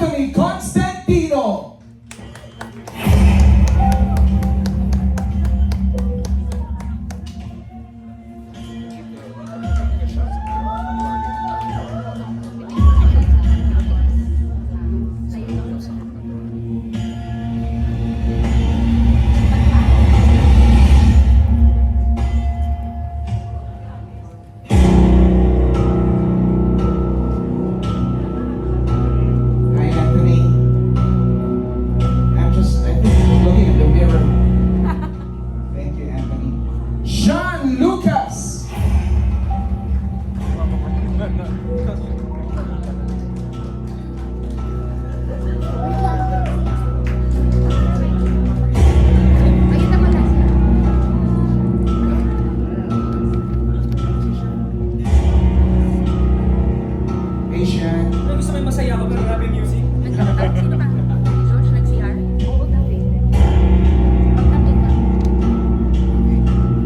Anthony Constantino. Hi, Anthony. I think I'm looking at the mirror. Thank you, Anthony. Sean Lucas. Hey, Sean. Ano gusto mo yung masaya ako pero grabe yung music? Sino ka? George, nag-CR? Oo, dati. Pagkakit ka. Si Michael muna.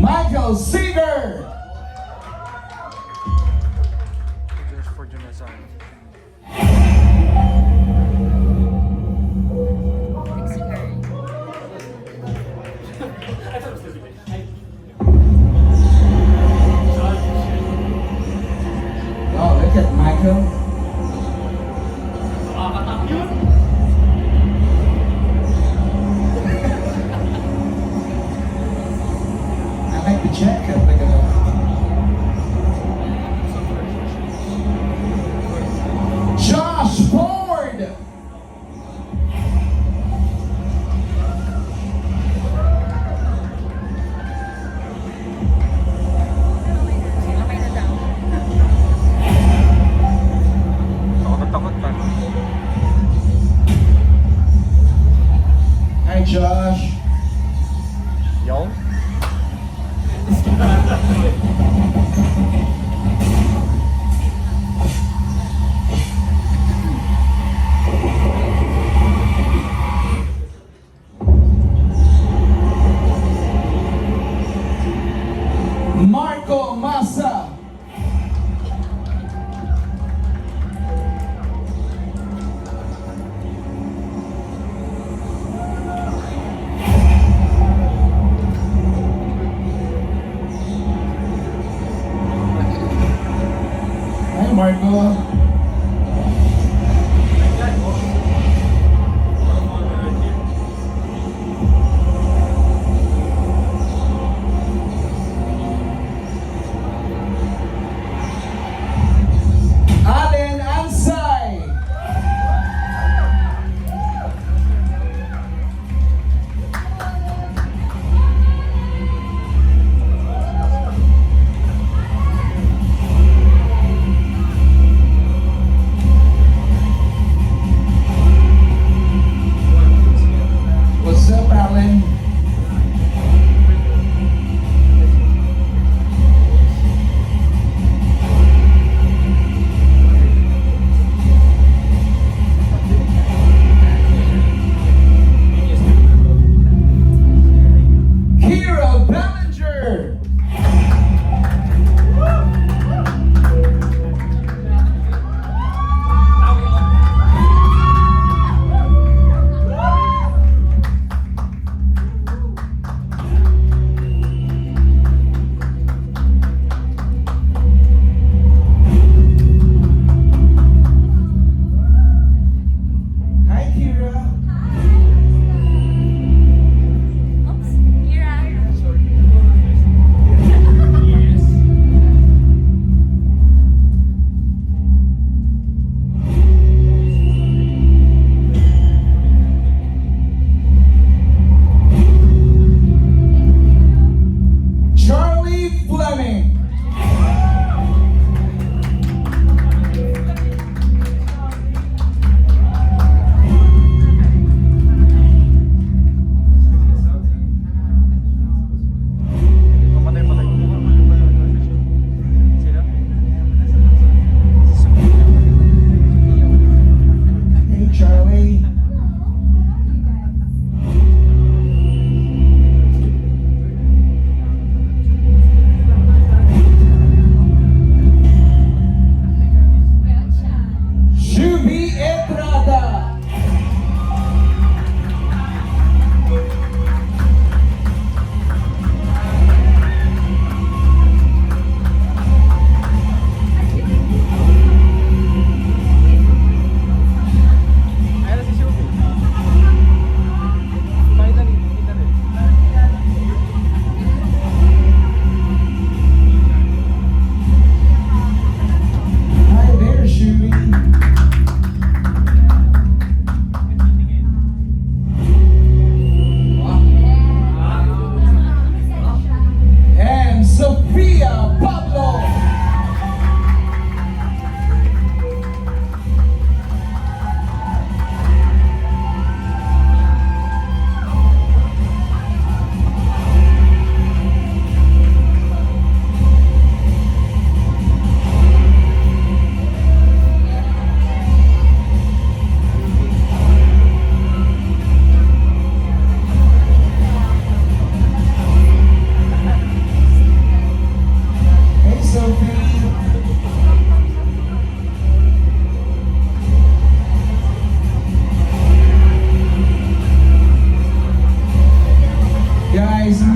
Michael Seeger. For Junazan. Nag-CR. Oh, look at Michael. I like the jacket. Look at that. Josh Ford. Okay na daw. Takot pa. Hi, Josh. Yung? Marco Massa.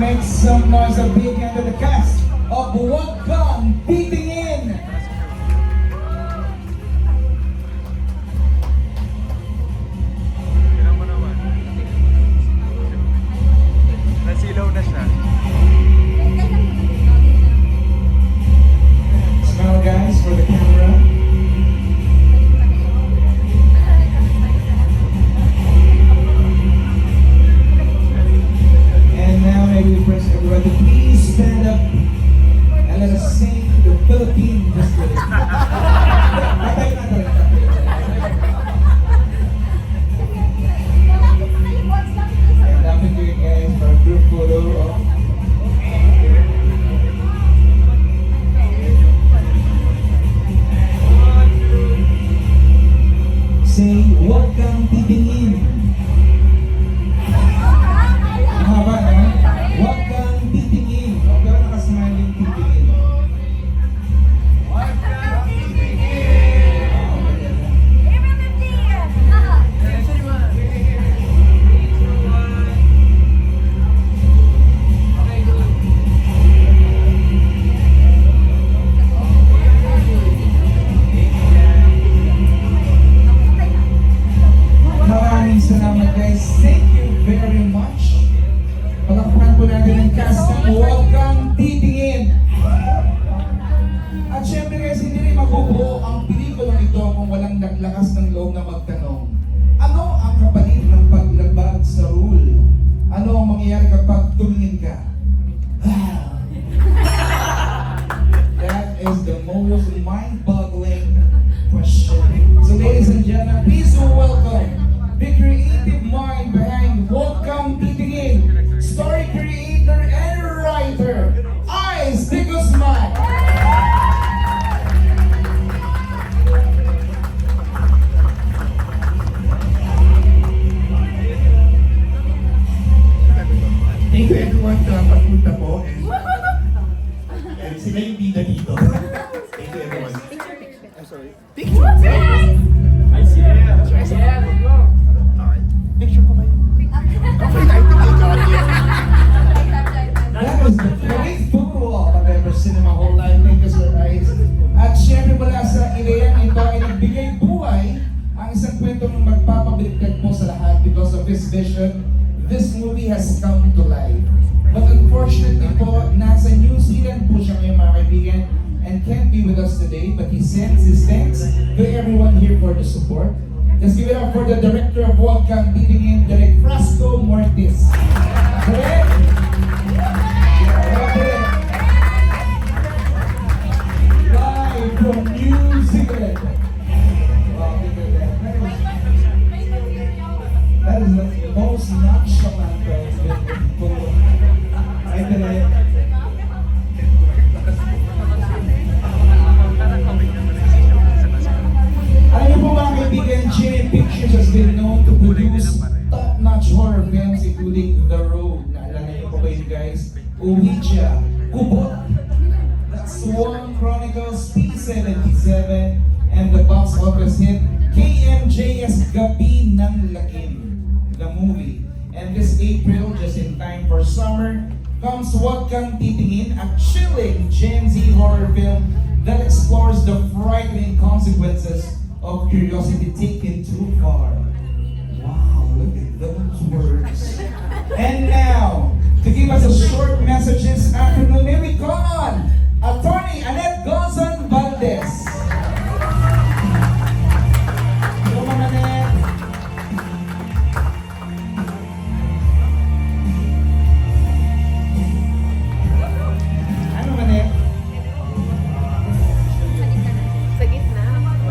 make some noise of big hand to the cast of Huwag Kang Titingin. Tignan mo naman. Nasilaw na siya. Smile guys for the camera. And now maybe we press everybody please stand up and let us sing the Philippine history. And laughing to you guys for a group photo of say, huwag kang titingin. Mahaba na. Huwag kang titingin. Pero nakasmiling titingin. Huwag kang titingin. Maraming salamat guys. Thank you very much. Palakpakan po natin ang cast ng Huwag Kang Titingin. At syempre guys, hindi rin mabubuo ang pelikulang ito kung walang naglakas ng loob na magtanong. Ano ang kapalit ng paglabag sa rule? Ano ang mangyayari kapag tumingin ka? That is the most mind-boggling question. So ladies and gentlemen, please welcome the creative mind behind Huwag Kang Titingin, story creator and writer, Ice de Guzman. Thank you everyone sa pagpunta po and sila yung bida dito. Thank you everyone. I'm sorry. Picture! I see it. Picture ko kayo. Okay, I think I got it. That was the great photo I've ever seen in my whole life. Thank you, Sir Ice. At syempre mula sa ideyang ito ay nagbigay buhay ang isang kwento ng magpapabiliktad po sa lahat because of his vision. This movie has come to life. But unfortunately po, nasa New Zealand po siya ngayon mga kaibigan and can't be with us today, but he sends his thanks to everyone here for the support. Let's give it up for the director of Huwag Kang Titingin, Direk Frasco Mortis. Direk! Live from New Zealand. Wow, look at that. That is the most nonchalant people. I can Alam niyo po mga kaibigan, Jimmy Pictures has been known to produce top-notch horror films including The Road. Naalala niyo po ba yun guys? Ouija, Kubot, Swan Chronicles, P77, and the box office hit KMJS Gabi ng Lakim, the movie. And this April, just in time for summer, comes Huwag Kang Titingin, a chilling Gen Z horror film that explores the frightening consequences of curiosity taken too far. Wow, look at those words. And now, to give us a short message this afternoon, may we call on Attorney Annette Gonzon Valdez. Hello, Ma'am Annette. Ano, Annette? Sa gitna.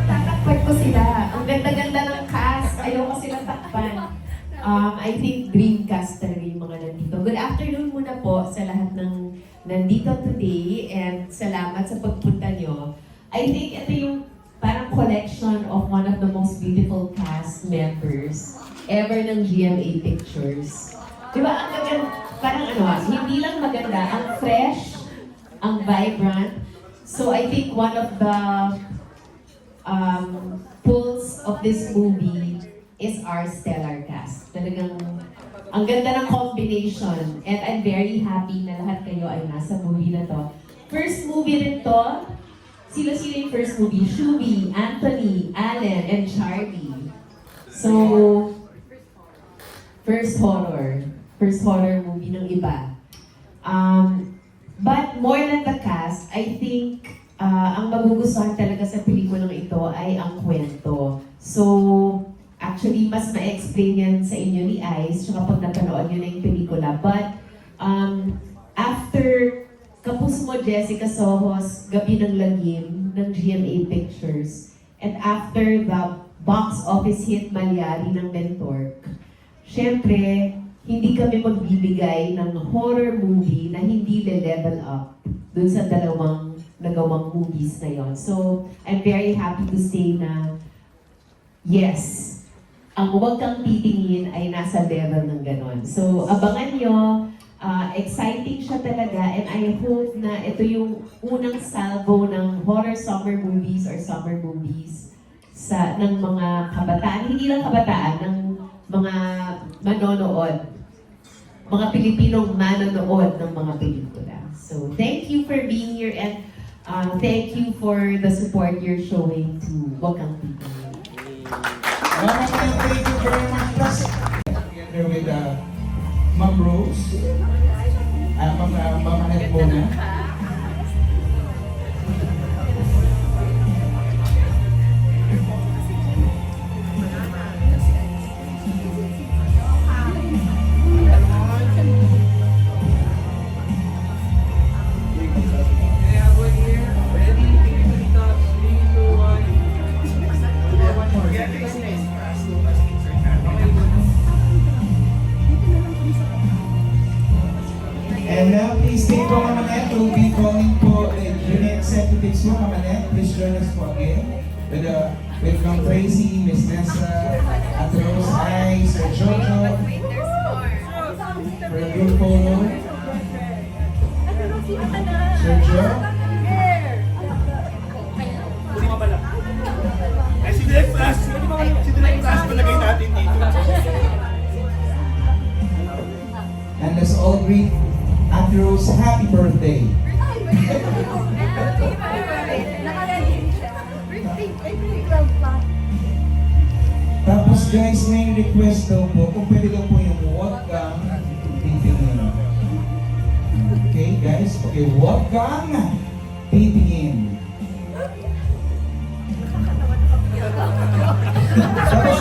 Tatakpan ko sila. Ang ganda-ganda ng cast. Ayoko silang takpan. I think dream cast talaga yung mga nandito. Good afternoon muna po sa lahat ng nandito today and salamat sa pagpunta nyo. I think ito yung parang collection of one of the most beautiful cast members ever ng GMA Pictures. Diba, ang gaganda, parang hindi lang maganda, ang fresh, ang vibrant. So I think one of the pulls of this movie is our stellar cast. Talagang Ang ganda ng combination. And I'm very happy na lahat kayo ay nasa movie na to. First movie rin to. Sino-sino yung first movie? Shubi, Anthony, Allen, and Charlie. So, first horror. First horror movie ng iba. But more than the cast, I think ang magugustuhan talaga sa pelikulang ito ay ang kwento. So, actually, mas ma-explain yan sa inyo ni Ice kapag napanood nyo na yung pelikula. But, after Kapuso Mo, Jessica Sohos, Gabi ng Lagim ng GMA Pictures, and after the box office hit Malyari ng Mentork, syempre, hindi kami magbibigay ng horror movie na hindi le-level up dun sa dalawang nagawang movies na yon. So, I'm very happy to say na yes, ang Huwag Kang Titingin ay nasa level ng ganon. So, abangan nyo. Exciting siya talaga, and I hope na ito yung unang salvo ng horror summer movies or summer movies ng mga kabataan, hindi lang kabataan, ng mga manonood, mga Pilipinong manonood ng mga pelikula. So, thank you for being here, and thank you for the support you're showing to Huwag Kang Titingin. Thank you very much. Plus, together with Ma'am Rose, Ma'am Annette muna. And now, please take po, Ma'am Annette. We'll be calling po the unit executives mo, Ma'am Annette. Please join us po again. With Ma'am Tracy, Miss Nessa, Ate Rose, Sir Jojo, for a group photo. Sir Joe. Ay, si Direk Flash! Si Direk Flash palagay natin dito. And let's all greet Ate Rose, happy birthday. Tapos guys, may request daw po, kung pwede daw po yung Huwag Kang Titingin. Okay guys, okay, Huwag Kang Titingin. Tapos,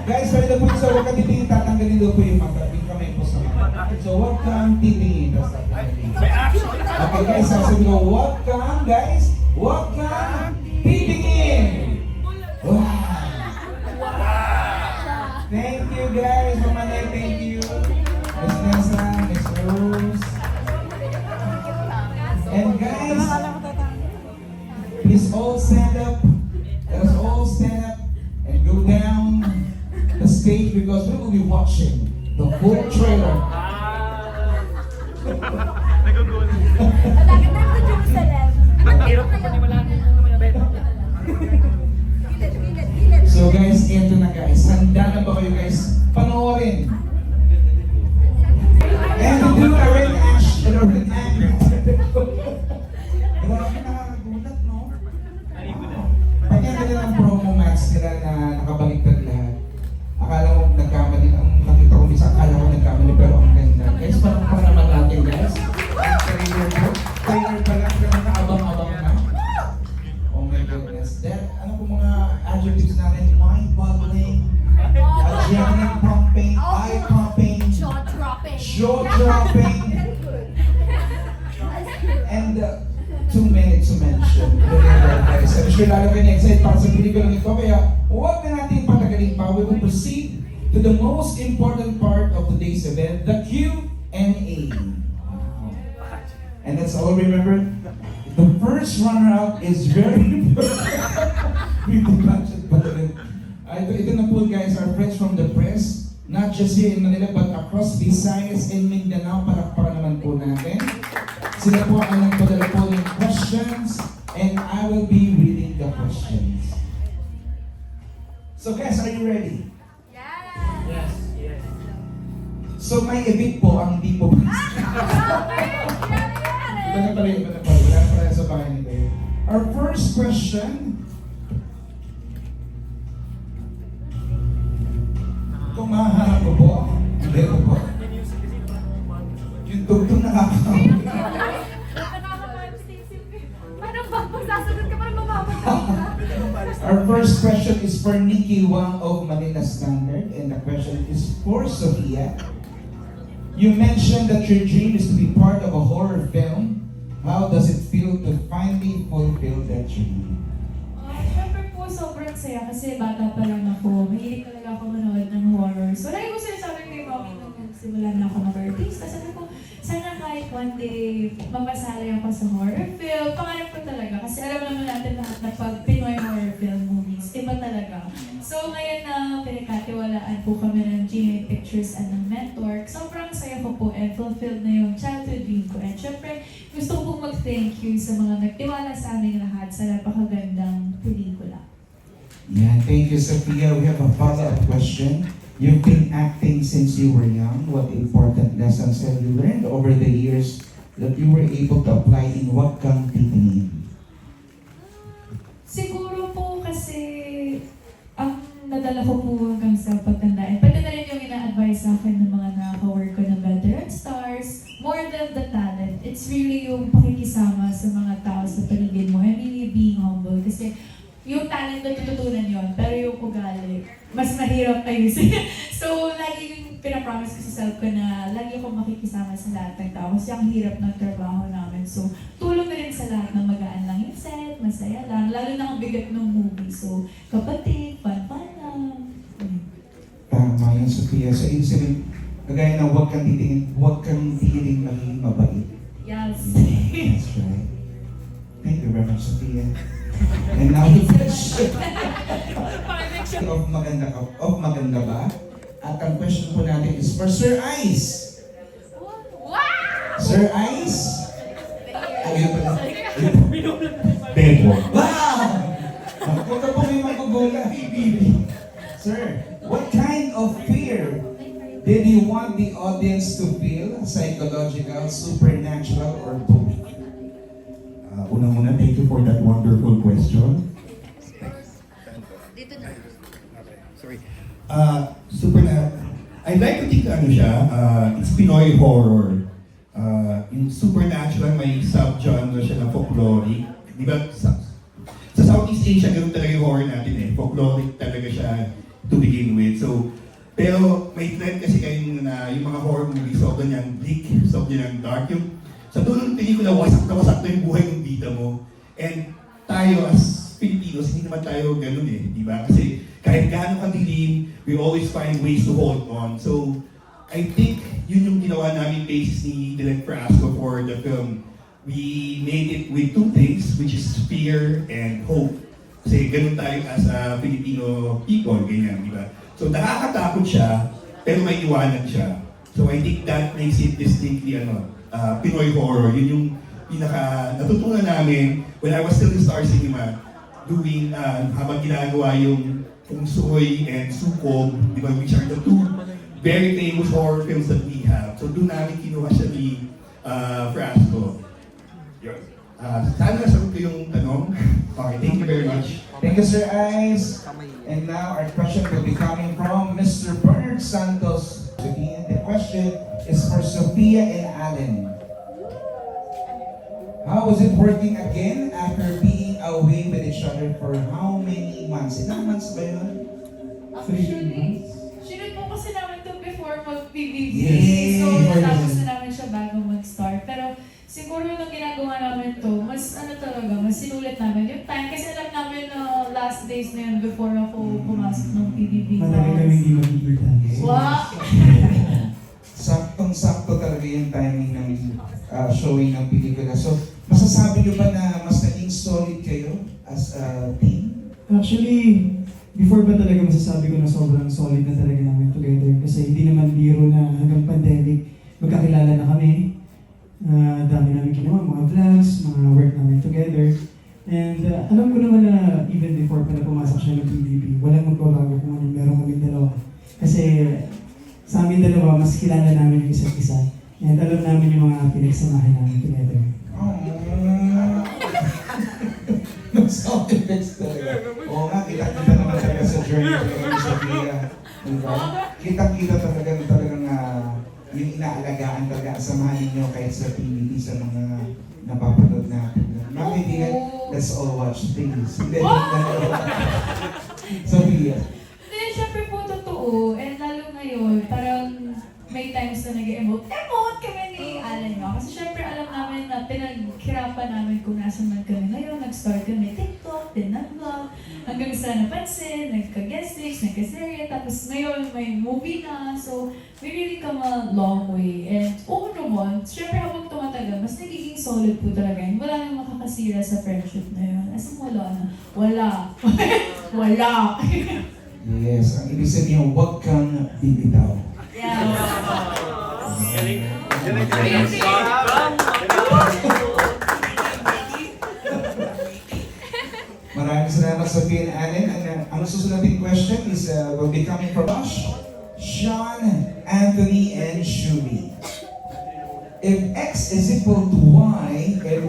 guys, pwede daw po sa Huwag Kang Titingin, tatanggalin daw po yung kamay po sa mata. So, Huwag Kang Titingin. Okay guys, sasabi ko, Huwag Kang, guys, Huwag Kang Titingin. Wow! Thank you guys, Mama Annette, thank you. Miss Nessa, Miss Rose. And guys, please all stand up. Let us all stand up and go down the stage because we will be watching the full trailer. Nagugulo. Lagi na ako Jerusalem. Ang hirap ko paniwalaan mo naman yung beto. So guys, ito na guys. Handa na ba kayo guys? Panoorin. And to do a reenaction. Grabe, nakakagulat, no? Pag yan nila ng promo max nila na nakabaliktad lahat, akala ko nagkamali. Ang nakita ko minsan, akala ko nagkamali, pero ang ganda. Guys, parang pa naman natin guys. Trailer po. Trailer pa lang, pero nakaabang-abang na. Oh my goodness. Then, ano po mga adjectives natin? Mind-boggling, adrenaline pumping, eye pumping, Jaw-dropping. jaw-dropping, and 2 minutes to mention. Guys, I'm sure lalo kayo na-excited para sa pelikulang ito, kaya huwag na natin patagalin pa. We will proceed to the most important part of today's event, the Q&A. And that's all remember. The first runner-up is very ito na po guys, our friends from the press, not just here in Manila but across Visayas and Mindanao, palakpakan naman po natin. Sila po ang nagpadala po ng questions and I will be reading the questions. So guys, are you ready? Yes. Yes, yes. So may event po ang hindi po. Iba na pala, iba na pala. Wala na pala sa bahay ni Bayo. Our first question. Kung mahaharap ko po, hindi ko po. Yung tugtog nakakatawa. Parang sasagot ka, parang mamamatay ka. Our first question is for Nikki Wang of Manila Standard, and the question is for Sophia. You mentioned that your dream is to be part of a horror film. How does it feel to finally fulfill that dream? Siyempre po, sobrang saya kasi bata pa lang ako. Mahilig talaga ako manood ng horror. So, lagi ko sinasabi kay Mommy nung nagsimula na ako mag-artista. Sabi ko, sana kahit one day mapasalay ako sa horror film. Pangarap ko talaga. Kasi alam naman natin lahat na pag Pinoy horror film movies, iba talaga. So, ngayon na pinagkatiwalaan po kami ng GMA Pictures and ng Mentor, sobrang saya ko po and fulfilled na yung childhood dream ko. And syempre, gusto ko pong mag-thank you sa mga nagtiwala sa aming lahat sa napakagandang pelikula. Yeah, thank you, Sophia. We have a follow-up question. You've been acting since you were young. What important lessons have you learned over the years that you were able to apply in Wag Kang Titingin? Siguro po kasi ang nadala ko po hanggang sa pagtanda. And pati na rin yung ina-advise sa akin ng mga nakaka-work ko ng veteran stars. More than the talent, it's really yung pakikisama sa mga tao sa paligid mo. And really being humble. Kasi yung talent na tututunan yon, pero yung ugali, mas mahirap ayusin. So, lagi yung pinapromise ko sa self ko na lagi akong makikisama sa lahat ng tao kasi ang hirap ng trabaho namin. So, tulong na rin sa lahat na magaan lang yung set, masaya lang, lalo na ang bigat ng movie. So, kapatid, fun-fun lang. Tama yan, Sophia. So, incident, kagaya ng Wag Kang Titingin maging mabait. Yes. That's right. Thank you very much, Sophia. And now the question of maganda ba? At ang question po natin is for Sir Ice. Wow! Sir Ice? Ayun pala. Bebo. Wow! Huwag ka po may magugula. Sir, what kind of fear did you want the audience to feel? Psychological, supernatural, or both? Una-una, thank you for that wonderful question. Dito na. Sorry. Super na, I'd like to think ano siya, it's Pinoy horror. Yung supernatural, may sub-genre siya na folkloric. Di ba, sa Southeast Asia, ganoon talaga yung horror natin eh. Folkloric talaga siya to begin with. So, pero may trend kasi kayo na yung mga horror movies, sobrang niyang bleak, sobrang niyang dark. Yung sa dulo ng pelikula, wasak na yung buhay ng bida mo. And tayo as Filipinos, hindi naman tayo ganun eh, di ba? Kasi kahit gaano kadilim, we always find ways to hold on. So, I think yun yung ginawa namin basis ni Direk Frasco for the film. We made it with two things, which is fear and hope. Kasi ganun tayo as a Filipino people, ganyan, di ba? So, nakakatakot siya, pero may iwanan siya. So, I think that makes it distinctly, Pinoy horror. Yun yung pinaka natutunan namin when I was still in Star Cinema doing habang ginagawa yung Feng Shui and Sukob, di ba, which are the two very famous horror films that we have. So doon namin kinuha siya ni Frasco. Yun. Sana nasagot ko yung tanong. Okay, thank you very much. Thank you, Sir Ice. And now our question will be coming from Mr. Bernard Santos. The question is for Sophia and Allen. How was it working again after being away with each other for how many months? Ilang months ba yun? Actually, sinunod po kasi namin ito before mag-PBB. Yes. So, natapos na namin siya bago mag-start. Pero siguro nung ginagawa namin to, mas mas sinulit namin yung time. Kasi alam namin na last days na yun before ako pumasok ng PBB. Matagal kami hindi magkikita. Wow! Saktong-sakto talaga yung timing ng showing ng pelikula. So, masasabi niyo ba na mas naging solid kayo as a team? Actually, before ba talaga masasabi ko na sobrang solid na talaga namin together. Kasi hindi naman biro na hanggang pandemic, magkakilala na kami. Dami namin ginawa, mga vlogs, mga work namin together. And alam ko naman na even before pa na pumasok siya ng PBB, walang magbabago kung anong meron kami dalawa. Kasi sa amin dalawa, mas kilala namin yung isa't isa. And alam namin yung mga pinagsamahan namin together. No sound effects talaga. Oo nga, kita-kita naman talaga sa journey ko sa Pia. Diba? Kita-kita talaga na talagang yung inaalagaan talaga ang samahan ninyo kahit sa PBB sa mga napapanood natin. Mga kaibigan, let's all watch things. Hindi, so Pia. Hindi, syempre po totoo. And lalo ngayon, parang may times na nag-emote kami ni Alan nyo. Kasi syempre alam namin na pinaghirapan namin kung nasan man kami ngayon. Nag-start kami TikTok, then nag-vlog, hanggang sa napansin, nagka-guest mix, nagka-serye, tapos ngayon may movie na. So, we really come a long way. And oo naman, syempre habang tumatagal, mas nagiging solid po talaga. And wala nang makakasira sa friendship na yun. As in, wala na. Wala. Wala. Yes, ang ibig sabihin, huwag kang bibitaw. Maraming salamat sa PNN. Ang susunod nating question is will be coming from Josh, Sean, Anthony, and Shumi. If X is equal to Y, and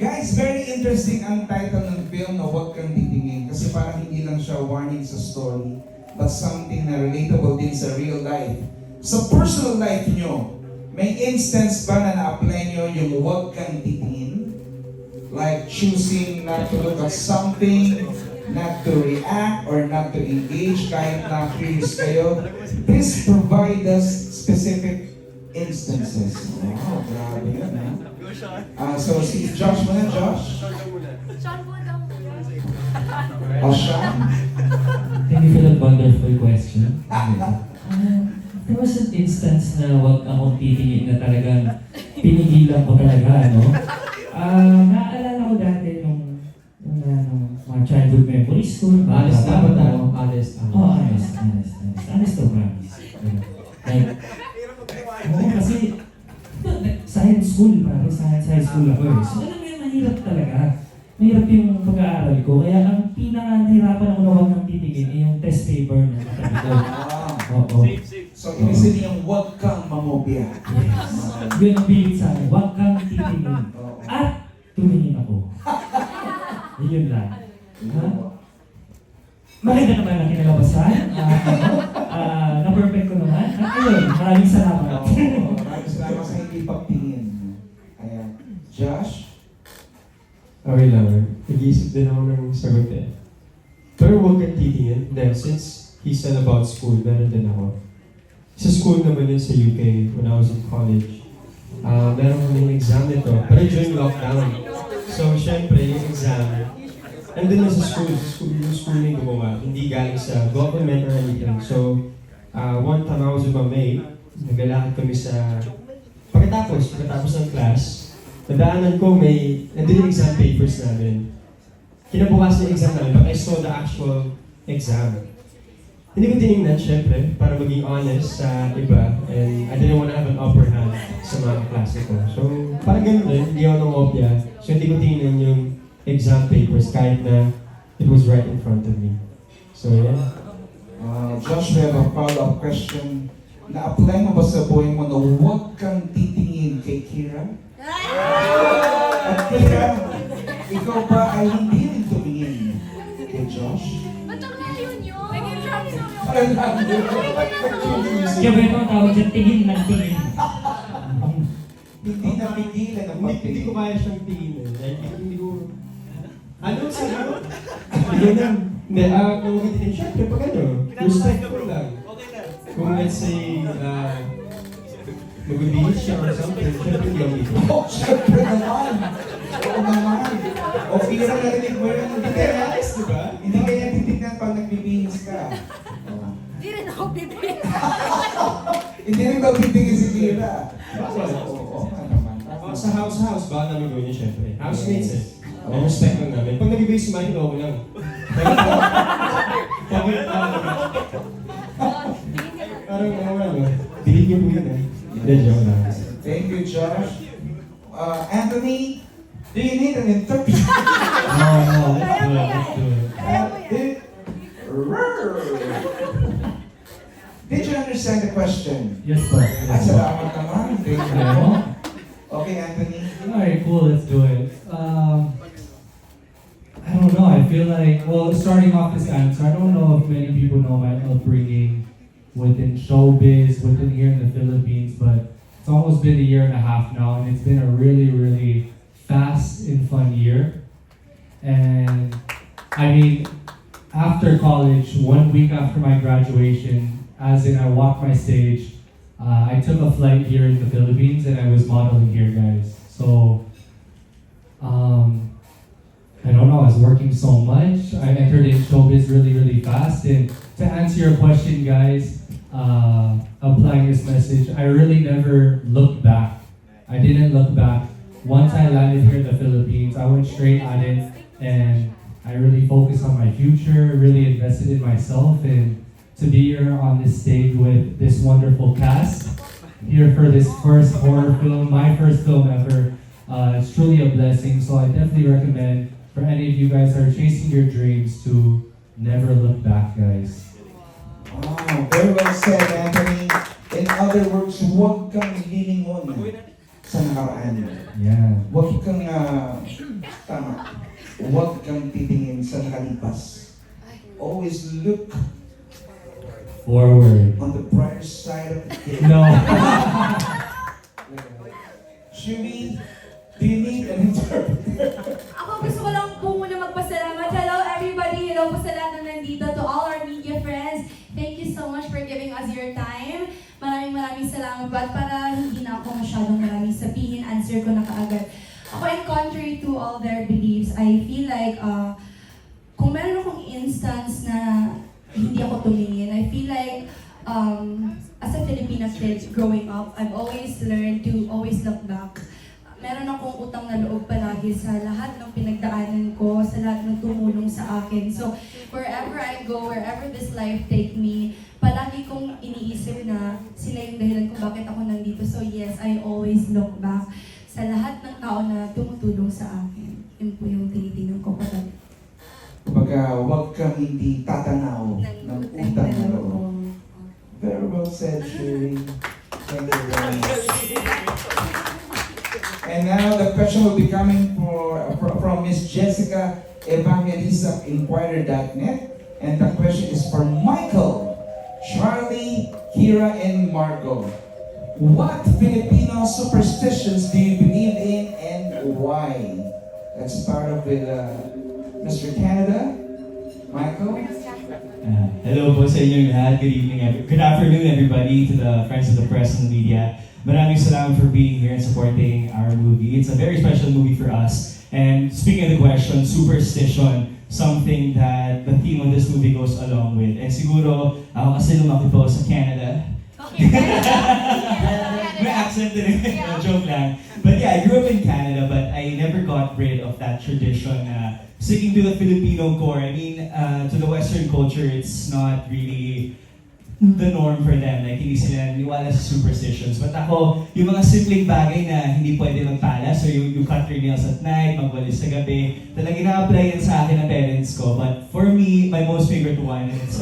guys, very interesting ang title ng film na Huwag Kang Titingin kasi parang hindi lang siya warning sa story but something na relatable din sa real life. Sa personal life nyo, may instance ba na na-apply nyo yung Huwag Kang Titingin? Like choosing not to look at something, not to react, or not to engage kahit na curious kayo. Please provide us specific instances. Wow, grabe yun, ha? So, si Josh muna, Josh. Sean po daw. O, Sean. Thank you for that wonderful question. There was an instance na wag akong titingin na talagang pinigilan ko talaga, ano? Naaalala ko dati nung mga childhood memories ko. Honest na ba tayo? Honest. Oh, honest. Honest to promise. Like, oo, kasi science school, pare. Science school ako eh. So, alam mo yun, mahirap talaga. Mahirap yung pag-aaral ko. Kaya ang pinaka-nahirapan ako na huwag nang titingin ay yung test paper na katabi ko. Oo. So, ibig sabihin huwag kang mamobya. Yun ang bilit sa akin. Huwag kang titingin. At tumingin ako. Yun lang. Ha? Maganda naman ang kinalabasan. Na-perfect ko naman. At ayun, maraming salamat. Maraming salamat sa hindi pagtingin. Ayan. Josh? Okay lang. Nag-iisip din ako ng sagot eh. Pero huwag kang titingin. Then, since he said about school, meron din ako. Sa school naman yun sa UK, when I was in college, meron kaming exam nito. Pero during lockdown. So, syempre, yung exam, andun na sa school. Yung school na yung gumawa. Hindi galing sa government or anything. So, one time I was with my mate, naglalakad kami sa pagkatapos ng class, nadaanan ko nandun yung exam papers namin. Kinabukas yung exam namin, but I saw the actual exam. Hindi ko tinignan, syempre, para maging honest sa iba, and I didn't want to have an upper hand sa mga klase ko. So, parang ganun rin, hindi ako nangopya. So, hindi ko tinignan yung exam papers kahit na it was right in front of me. So, yeah. Josh, we have a follow-up question. Na-apply mo ba sa buhay mo na huwag kang titingin kay Kira? At Kira, ikaw ba ay hindi rin tumingin kay Josh? Ba't ang layo nyo? Kaya ba ito ang tawag dyan, tingin ng tingin. Hindi napigilan ang Hindi ko pagtingin. kaya siyang tingin eh. Like, hindi ko... Ano sa ano? Ganun. Hindi, kung magiging syempre, pag ano, respectful lang. Kung let's say, magbibihis siya or something, syempre hindi ako dito. Oh, syempre naman! Oo naman! O, Kira, narinig mo yun. Hindi kaya, Di ba? hindi kaya titignan pag nagbibihis ka. Di rin ako bibig. Hindi rin daw titigin si Kira. Bakit? Oo nga naman. Sa house, baka namin gawin niya syempre. Housemates eh. May respect lang namin. Pag nag-ibig si Mike, okay lang. Parang ano, binigyan mo yun eh. Hindi, joke lang. Thank you, Josh. Anthony, do you need an interpreter? No, let's do it. Rrrr! understand the question? Yes, po. At Yes, po. salamat naman. Thank you. Ano? Okay, Anthony. Alright, cool, let's do it. I don't know, I feel like, well, starting off this answer, I don't know if many people know my upbringing within showbiz, within here in the Philippines, but it's almost been a year and a half now, and it's been a really, really fast and fun year. And I mean, after college, 1 week after my graduation, as in I walked my stage, I took a flight here in the Philippines and I was modeling here, guys. So, I don't know, I was working so much. I entered in showbiz really, really fast. And to answer your question, guys, applying this message, I really never looked back. I didn't look back. Once I landed here in the Philippines, I went straight at it and I really focused on my future, really invested in myself, and to be here on this stage with this wonderful cast, here for this first horror film, my first film ever, it's truly a blessing. So I definitely recommend for any of you guys that are chasing your dreams to never look back, guys. Wow, very well said, Anthony. In other words, huwag kang lilingon sa nakaraan. Yeah. Huwag kang, tama, huwag kang titingin sa nakalipas. Always look Forward. on the brighter side of the day. No. Chewy, do you need an interpreter? Ako gusto ko lang po muna magpasalamat. Hello everybody! Hello po sa lahat na nandito. To all our media friends, thank you so much for giving us your time. Maraming salamat po. At para hindi na ako masyadong maraming sabihin, answer ko na kaagad. Ako, in contrary to all their beliefs, I feel like kung meron akong instance na hindi ako tumingin, I feel like as a Filipina kid growing up, I've always learned to always look back. Meron akong utang na loob palagi sa lahat ng pinagdaanan ko, sa lahat ng tumulong sa akin. So, wherever I go, wherever this life take me, palagi kong iniisip na sila yung dahilan kung bakit ako nandito. So yes, I always look back sa lahat ng tao na tumutulong sa akin. Yun po yung tinitingnan ko palagi. Kumbaga, huwag kang hindi tatanaw ng utang na loob. Very well said, Sherry. Thank you very much. And now the question will be coming from Miss Jessica Evangelista of Inquirer.net. And the question is for Michael, Charlie, Kira, and Margot. What Filipino superstitions do you believe in and why? Let's start off with Mr. Canada. Michael? Hello po sa inyong lahat. Good evening, good afternoon everybody, to the friends of the press and the media. Maraming salamat for being here and supporting our movie. It's a very special movie for us. And speaking of the question, superstition, something that the theme of this movie goes along with. And siguro, ako kasi lumaki po sa Canada. May accent din eh. Joke lang. But yeah, I grew up in Canada, but I never got rid of that tradition. Sticking to the Filipino core, I mean, to the Western culture, it's not really the norm for them. Like, hindi sila niwala sa superstitions. But ako, yung mga simpleng bagay na hindi pwede magpala, so you cut your nails at night, magwalis sa gabi, talagang na-apply yan sa akin ng parents ko. But for me, my most favorite one, it's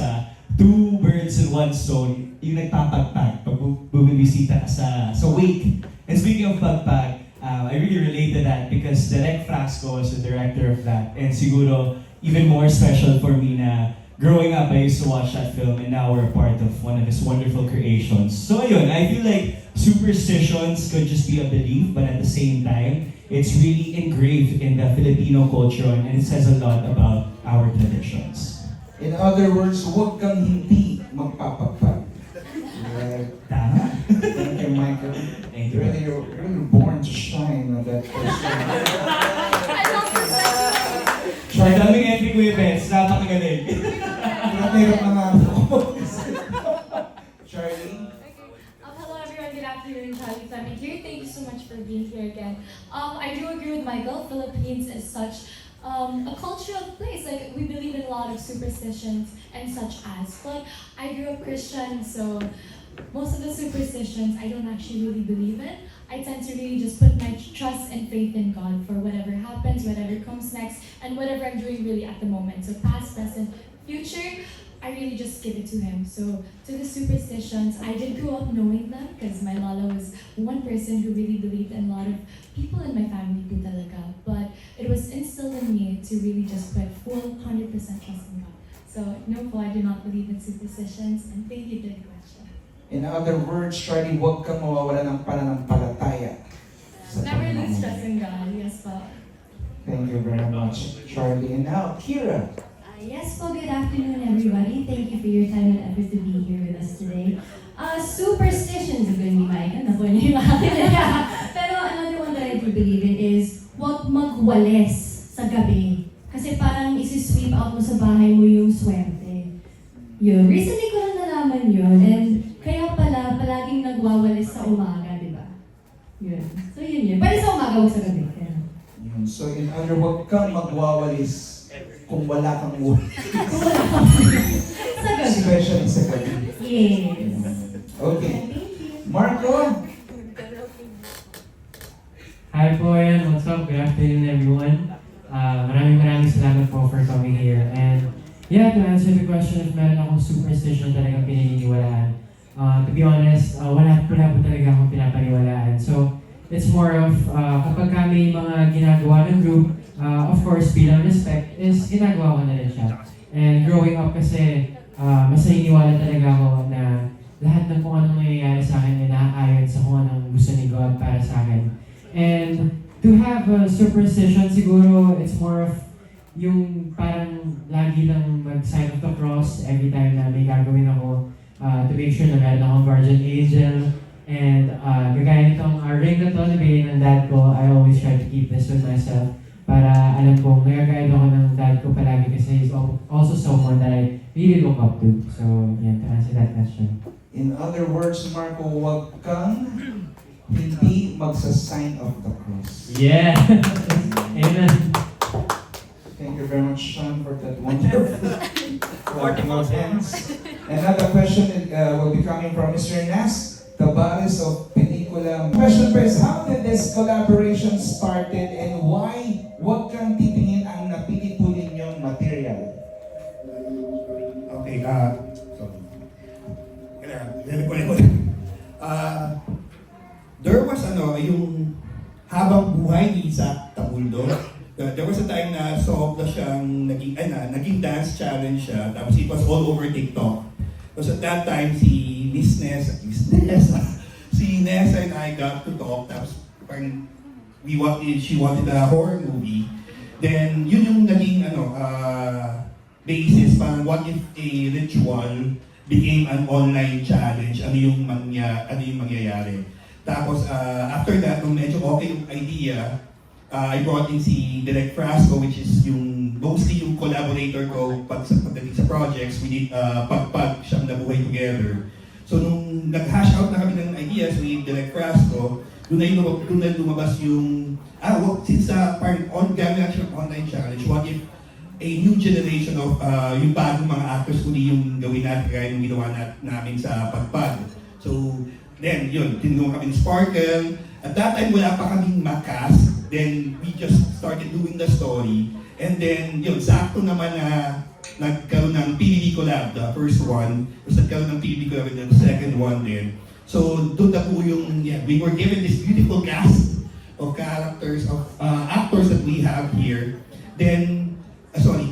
two birds in one stone, yung nagpapagpag pag bumibisita ka sa wake. And speaking of pagpag, I really relate to that because Direk Frasco was the director of that. And siguro, even more special for me na growing up, I used to watch that film and now we're a part of one of his wonderful creations. So ayun, I feel like superstitions could just be a belief, but at the same time, it's really engraved in the Filipino culture and it says a lot about our traditions. In other words, huwag kang hindi magpapagpag. Tama? Thank you, Michael. Thank you. You're really born to shine on that person. Ang daming entry ko yung best, napakagaling. Hirap na nga ako. Charlie? Hello everyone, good afternoon, Charlie Fleming here. Thank you so much for being here again. I do agree with Michael. Philippines is such a cultural place. Like, we believe in a lot of superstitions and such as. But I grew up Christian, so most of the superstitions I don't actually really believe in. I tend to really just put my trust and faith in God for whatever happens, whatever comes next, and whatever I'm doing really at the moment. So past, present, future, I I really just give it to him. So to the superstitions, I didn't grow up knowing them because my Lala was one person who really believed, and a lot of people in my family do talaga. But it was instilled in me to really just put full 100% trust in God. So no po, I do not believe in superstitions, and thank you for the question. In other words, Charlie, huwag kang mawawala ng pananampalataya. sa Never Panginoon. lose trust in God, yes po. Thank you very much, Charlie. And now, Kira. Yes po, good afternoon everybody. Thank you for your time and effort to be here with us today. Superstitions is going to be my po niyo yung akin. Pero another one that I do believe in is huwag magwalis sa gabi. Kasi parang isi-sweep out mo sa bahay mo yung swerte. Yun. Recently ko lang nalaman yun. And kaya pala, palaging nagwawalis sa umaga, di ba? Yun. So yun. Pwede sa umaga, huwag sa gabi. Kaya. Yun. So, in other words, huwag kang magwawalis kung wala kang uwi. Sa gabi. Especially sa gabi. Yes. Okay. Thank you. Marco? Hi po, and what's up? Good afternoon, everyone. Maraming salamat po for coming here. And yeah, to answer the question, if meron akong superstition talagang pinaniniwalaan, to be honest, wala po talaga akong pinapaniwalaan. So, it's more of kapag kami mga ginagawa ng group, of course, bilang respect, is ginagawa ko na rin siya. And growing up kasi, mas naniniwala talaga ako na lahat ng kung anong nangyayari sa akin ay naaayon sa kung anong gusto ni God para sa akin. And to have a superstition, siguro it's more of yung parang lagi lang mag-sign of the cross every time na may gagawin ako to make sure na meron akong guardian angel. And gagaya nitong ring na to na bigay ng dad ko, I always try to keep this with myself para alam ko, nag-guide ako ng dad ko palagi kasi he's also someone that I really look up to. So, yan, to answer that question. In other words, Marco, huwag kang hindi magsa-sign of the cross. Yeah! Amen! Thank you very much, Sean, for that wonderful hands. Another question will be coming from Mr. Nas, Tabares of Pelikula. Question first, how did this collaboration started and why huwag kang titingin ang napili po ninyong material? Okay, sorry. There was yung habang buhay ni Isaac Tabuldo, there was a time na sobra siyang naging dance challenge siya, tapos it was all over TikTok. Because at that time, si Nessa and I got to talk, tapos parang she wanted a horror movie. Then, yun yung naging basis, parang what if a ritual became an online challenge, ano yung mangyayari. Tapos, after that, nung medyo okay yung idea, I brought in si Direk Frasco, which is mostly yung collaborator ko pagdating sa projects. We did pagpag siyang nabuhay together. So, nung nag-hash out na kami ng ideas with Direk Frasco, doon na lumabas yung, since parang gamit siya online challenge, what if a new generation of yung bagong mga actors kundi yung gawin natin kaya yung ginawa namin sa pagpag. So, then, yun, tinulungan kami ng Sparkle. At that time, wala pa kaming makas. Then, we just started doing the story. And then, yun, sakto naman na nagkaroon ng PBB collab, the first one. Tapos nagkaroon ng PBB collab and the second one din. So, doon na po we were given this beautiful cast of characters, of actors that we have here. Then,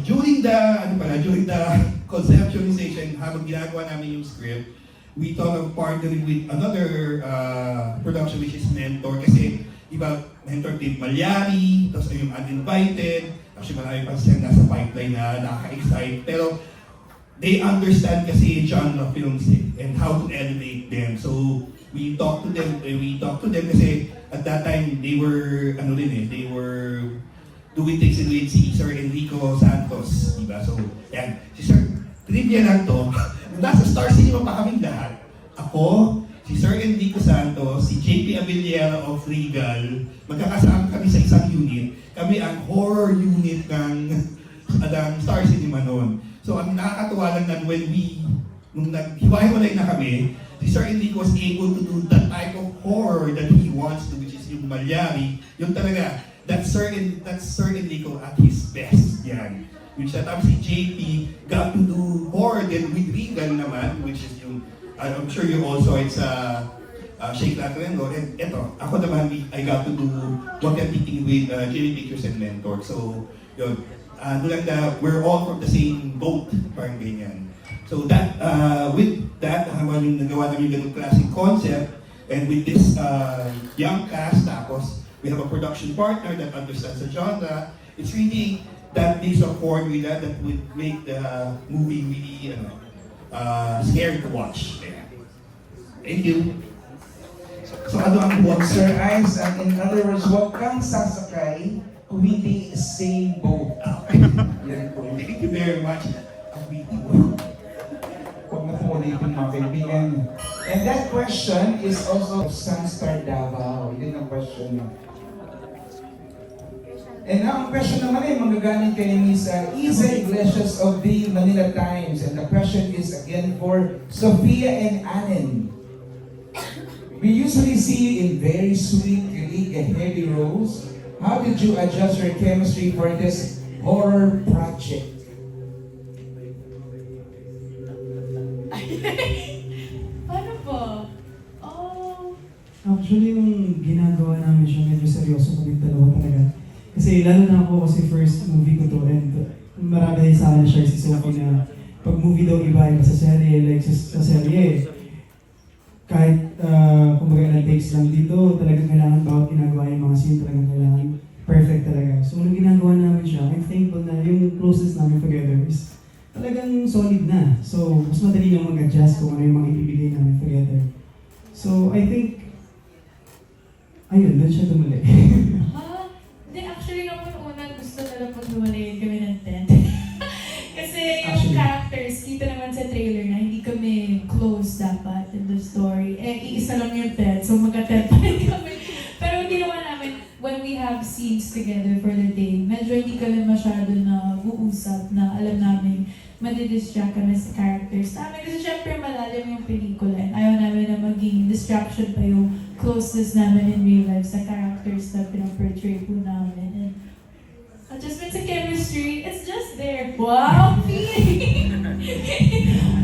during the conceptualization, habang ginagawa namin yung script, we thought of partnering with another production which is Mentor. Kasi, diba, Mentor Team Malyari, tapos yung Uninvited, actually marami pa silang nasa pipeline na nakaka-excite. Pero, they understand kasi genre films and how to elevate them. So, we talked to them kasi at that time, they were, they were doing things with si Sir Enrico Santos, diba? So, yan, si Sir, trivia lang to, nasa Star Cinema pa kaming lahat. Ako, si Sir Enrico Santos, si JP Abiliera of Regal, magkakasama kami sa isang unit. Kami ang horror unit ng Star Cinema noon. So, ang nakakatuwa lang na nung naghiwa-hiwalay na kami, si Sir Enrico was able to do that type of horror that he wants to, which is yung Malyari, yung talaga, that's Sir Enrico at his best. Yan. Which tapos si JP got to do more than with Regan naman, which is yung, I'm sure you also, it's Shake Latino. And eto, ako naman, I got to do Wag Kang Titingin with Jimmy Pictures and Mentor. So, yun, ano lang na, we're all from the same boat, parang ganyan. So that, with that, habang yung nagawa namin yung ganung klaseng concept, and with this young cast, tapos we have a production partner that understands the genre, it's really that mix of formula that would make the movie really scary to watch. Thank you. So ano ang buwan, Sir Ice? In other words, huwag kang sasakay kung hindi same boat. Yan po. Thank you very much. Huwag na po ulitin mga kaibigan. And that question is also Sunstar Davao. Yun ang question niya. And now, ang question naman ay magagaling kay Miss Isa Iglesias of the Manila Times. And the question is again for Sophia and Anen. We usually see you in very sweet, unique, and heavy roles. How did you adjust your chemistry for this horror project? Paano po? Oh, Actually, yung ginagawa namin siya, medyo seryoso kami dalawa talaga. Kasi lalo na ako kasi first movie ko to and marami din sa akin share si Sophie na pag movie daw iba sa serye, like sa serye, kahit kumbaga ilang takes lang dito, talagang kailangan bawat ginagawa yung mga scene, talagang kailangan perfect talaga. So nung ginagawa namin siya, I'm thankful na yung closest namin together is talagang solid na. So mas madali lang mag-adjust kung ano yung mga ibibigay namin together. So I think, ayun, doon siya tumuli. Hindi, actually naman una gusto na lang pag-lumalayin kami ng tent. Kasi yung Actually. characters, kita naman sa trailer na hindi kami close dapat in the story. Iisa lang yung tent, so magka-tent pa rin kami. Pero hindi naman namin, when we have scenes together for the day, medyo hindi kami masyado na uusap na alam namin madidistract kami sa characters namin. Kasi syempre malalim yung pelikula and ayaw namin na maging distraction pa yung closeness namin in real life sa characters na pinaportray po namin. And adjustment sa chemistry, it's just there. Wow!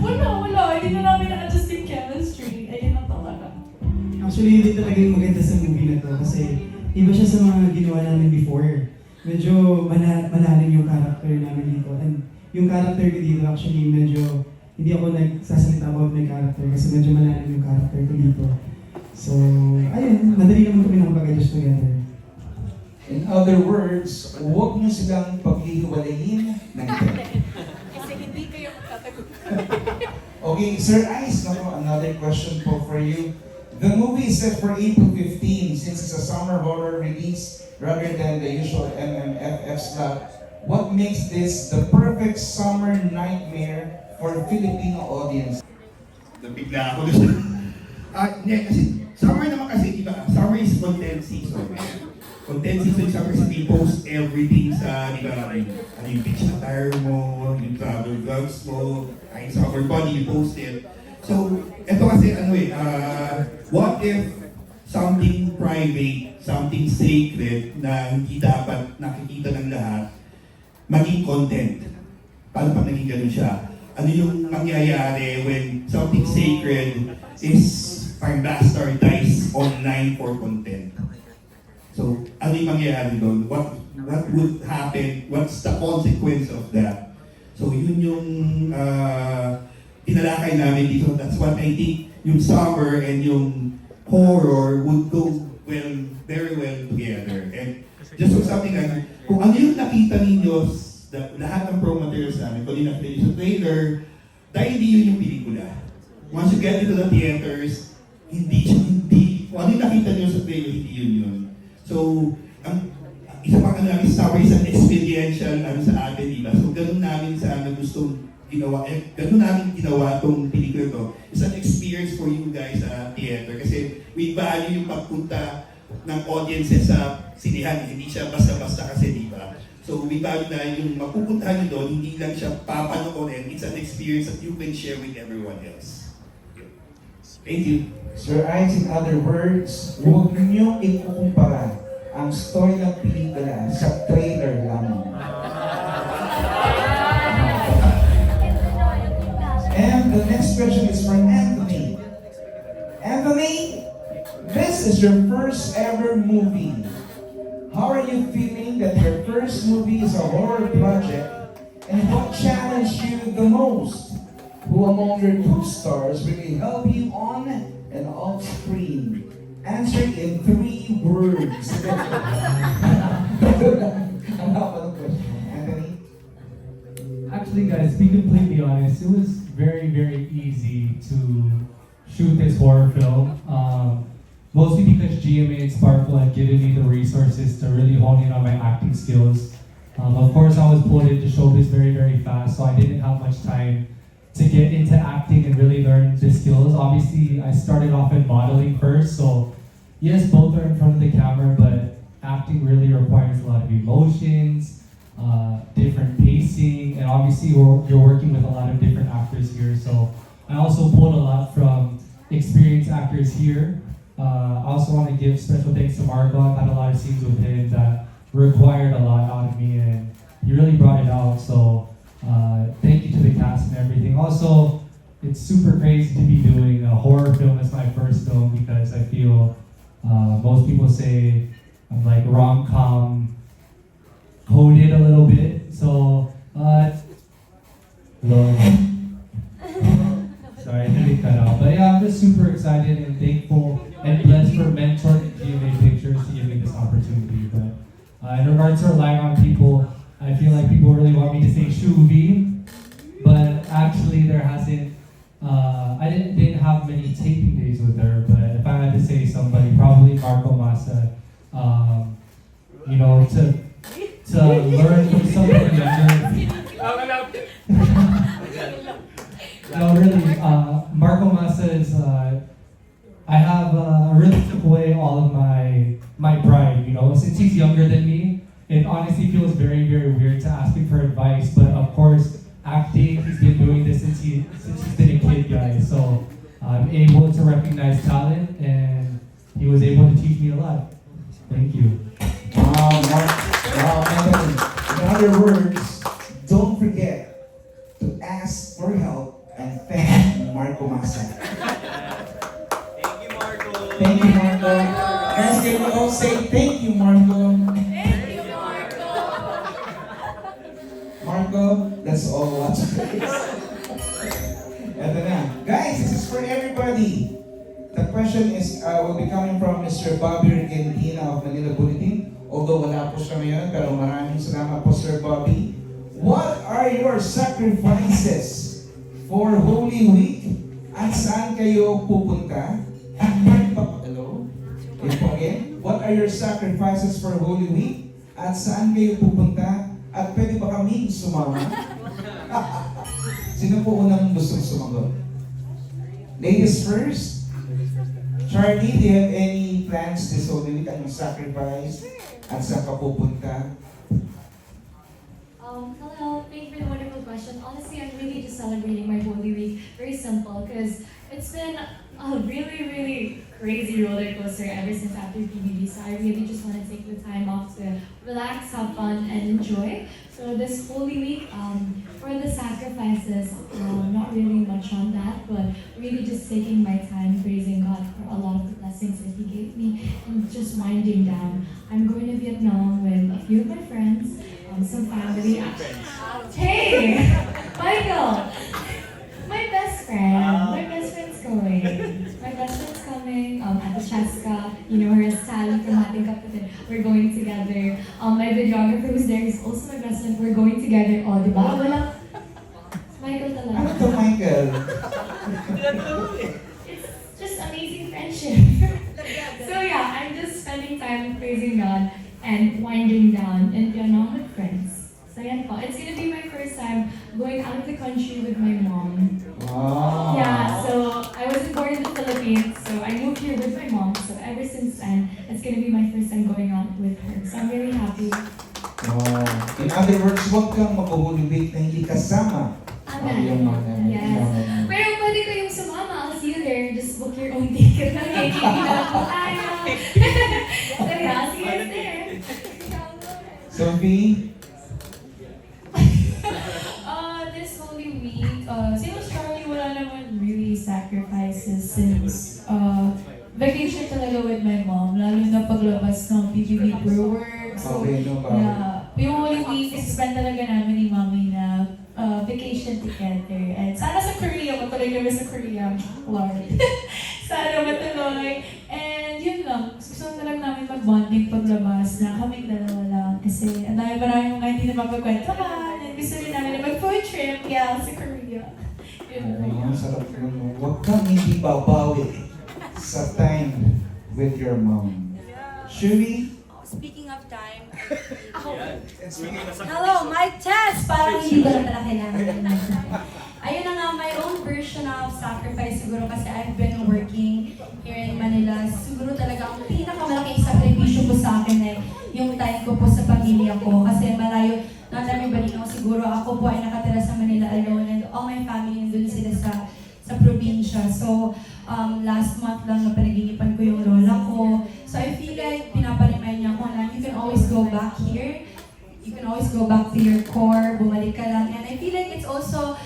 wala. Hindi na namin na-adjust yung chemistry. Ayun na talaga. Actually, yun din talaga yung maganda sa movie na to kasi iba siya sa mga ginawa namin before. Medyo malalim yung character namin dito. And yung character ko dito actually medyo, hindi ako nagsasalita about my character kasi medyo malalim yung character ko dito. So, ayun, madali naman kami nakapag-adjust together. In other words, huwag niyo silang paghihiwalayin ng tent. Kasi hindi kayo magkatagot. Okay, Sir Ice, another question po for you. The movie is set for April 15 since it's a summer horror release rather than the usual MMFF slot. What makes this the perfect summer nightmare for Filipino audience? Nabigla ako doon. Hindi, kasi summer naman kasi, di ba? Summer is content season. Content season, summer kasi they post everything sa, di ba? Ano yung beach attire mo, yung travel vlogs mo, ay summer body, you post it. So, ito kasi what if something private, something sacred na hindi dapat nakikita ng lahat, maging content? Paano pag naging ganun siya? Ano yung mangyayari when something sacred is bastardized online for content? So, ano yung mangyayari doon? What would happen? What's the consequence of that? So, yun yung tinalakay namin dito. That's what I think yung summer and yung horror would go very well together. And just for something like, kung ano yung nakita ninyo, lahat ng pro materials namin, kung nakita nyo sa trailer, dahil hindi yun yung pelikula. Once you get into the theaters, kung ano yung nakita nyo sa trailer, hindi yun. So, isa pang namin summer is an experiential sa atin, diba? So, ganun namin sana gustong ginawa, ganun namin ginawa itong pelikula to. It's an experience for you guys sa theater kasi we value yung pagpunta ng audiences sa sinihan. Hindi siya basta-basta kasi, di ba? So we value na yung mapupuntahan nyo doon, hindi lang siya papanoorin. It's an experience that you can share with everyone else. Thank you. Sir Ice, in other words, huwag niyo ikukumpara ang story ng pelikula sa trailer lamang. the next question is for Anthony. Anthony, this is your first ever movie. How are you feeling that your first movie is a horror project? And what challenged you the most? Who among your co-stars really help you on and off screen? Answer in 3 words. Anthony? Actually, guys, to be completely honest, it was very, very easy to shoot this horror film. Mostly because GMA and Sparkle had given me the resources to really hone in on my acting skills. Of course, I was pulled into showbiz very, very fast, so I didn't have much time to get into acting and really learn the skills. Obviously, I started off in modeling first, so yes, both are in front of the camera, but acting really requires a lot of emotions, different pacing, and obviously you're working with a lot of different actors here, so I also pulled a lot from experienced actors here. I also want to give special thanks to Marco. I've had a lot of scenes with him that required a lot out of me, and he really brought it out, so thank you to the cast and everything. Also, it's super crazy to be doing a horror film as my first film because I feel most people say I'm like rom-com coded a little bit, so sorry, I didn't cut out. But yeah, I'm just super excited and thankful and blessed for Mentor and GMA Pictures to give me this opportunity. But in regards to relying on people, I feel like people really want me to say Shuvi, but actually there hasn't, I didn't have many taping days with her, but if I had to say somebody, probably Marco Massa, you know, to learn from somebody younger. No, really, Marco Massa is, I have really took away all of my pride, you know, since he's younger than me. It honestly feels very, very weird to ask him for advice, but of course, acting, he's been doing this since he's been a kid, guys. So I'm able to recognize talent, and he was able to teach me a lot. Thank you. Wow, Anthony. In other words, don't forget to ask for help and thank Marco Massa. Thank you, Marco. Thank you, Marco. Guys, can we all say thank you, Marco? Marco, let's all watch this. Eto na. Guys, this is for everybody. The question is, will be coming from Mr. Bobby Regentina of Manila Bulletin. Although wala po siya ngayon, pero maraming salamat po, Sir Bobby. What are your sacrifices for Holy Week? At saan kayo pupunta? Hello? Again, what are your sacrifices for Holy Week? At saan kayo pupunta? At pwede ba kami sumama? Sino po unang gustong sumagot? Ladies first. Charlie, do you have any plans this Holy Week? Anong sacrifice? At saan ka pupunta? Hello, thank you for the wonderful question. Honestly, I'm really just celebrating my Holy Week. Very simple, because it's been a really, really crazy roller coaster ever since after PBB. So I really just want to take the time off to relax, have fun, and enjoy. So this Holy Week, for the sacrifices, not really much on that, but really just taking my time, praising God for a lot of the blessings that He gave me, and just winding down. I'm going to Vietnam with a few of my friends, some family. Hey, Michael, my best friend's going. My best friend's coming at the Chaska. You know her as Sally from Ating Kapatid. We're going together. My videographer who's there is also my best friend. We're going together. Oh, diba? Wala. Michael talaga. Ano to, Michael? It's just amazing friendship. So yeah, I'm just spending time praising God and winding down in Vietnam with friends. So yan po. It's gonna be my first time going out of the country with my mom. Wow. Yeah, so I wasn't born in the Philippines, so I moved here with my mom. So ever since then, it's gonna be my first time going out with her. So I'm really happy. Wow. In other words, huwag kang mag-Holy Week na hindi kasama. Yung mga Yes. Pero pwede ko yung sumama. I'll see you there. Just book your own ticket. Nakikita na po tayo. So yeah, I'll see you guys there. Sophie? This Holy Week, same as Charlie, wala naman sacrifices since vacation talaga with my mom, lalo na paglabas ng PBB per work. So, Okay, no problem. yeah, yung whole week, spend talaga namin ni Mommy na vacation together. And sana sa Korea, matuloy kami sa Korea, Lord. Sana matuloy. And yun lang, gusto talaga namin mag-bonding paglabas na kaming dalawa lang. Kasi ang dami maraming mga hindi na mapagkwentuhan. And gusto rin namin na mag-food trip, yeah, sa Korea. Yun Ay, lang. ang sarap nun. Huwag kang hindi babawi sa time with your mom. Shuri? Speaking of time, hello, mic test! Parang hindi ko na pala kailangan. Ayun na nga, my own version of sacrifice siguro kasi I've been working here in Manila. Siguro talaga ang pinakamalaking sakripisyo po sa akin ay yung time ko po sa pamilya ko. Kasi malayo, not everybody knows, siguro ako po ay nakatira sa Manila alone and all my family nandun sila sa probinsya. So, last month lang na panaginipan ko yung lola ko. So I feel like pinaparemind niya ako na you can always go back here. You can always go back to your core, bumalik ka lang. And I feel like it's also,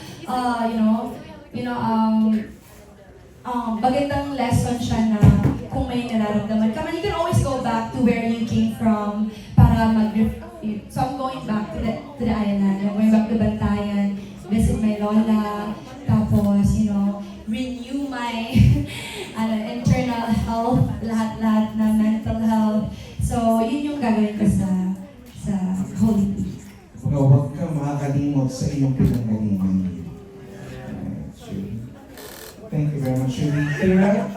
magandang lesson siya na kung may nararamdaman ka man, you can always go back to where you came from para so I'm going back to the island. I'm going back to Bantayan, visit my lola, tapos, renew my internal health, lahat-lahat na mental health. So, yun yung gagawin ko sa Holy Week. Huwag kang makakalimot sa iyong pinanggalingan. Shuri. Thank you very much, Shuri. Kira?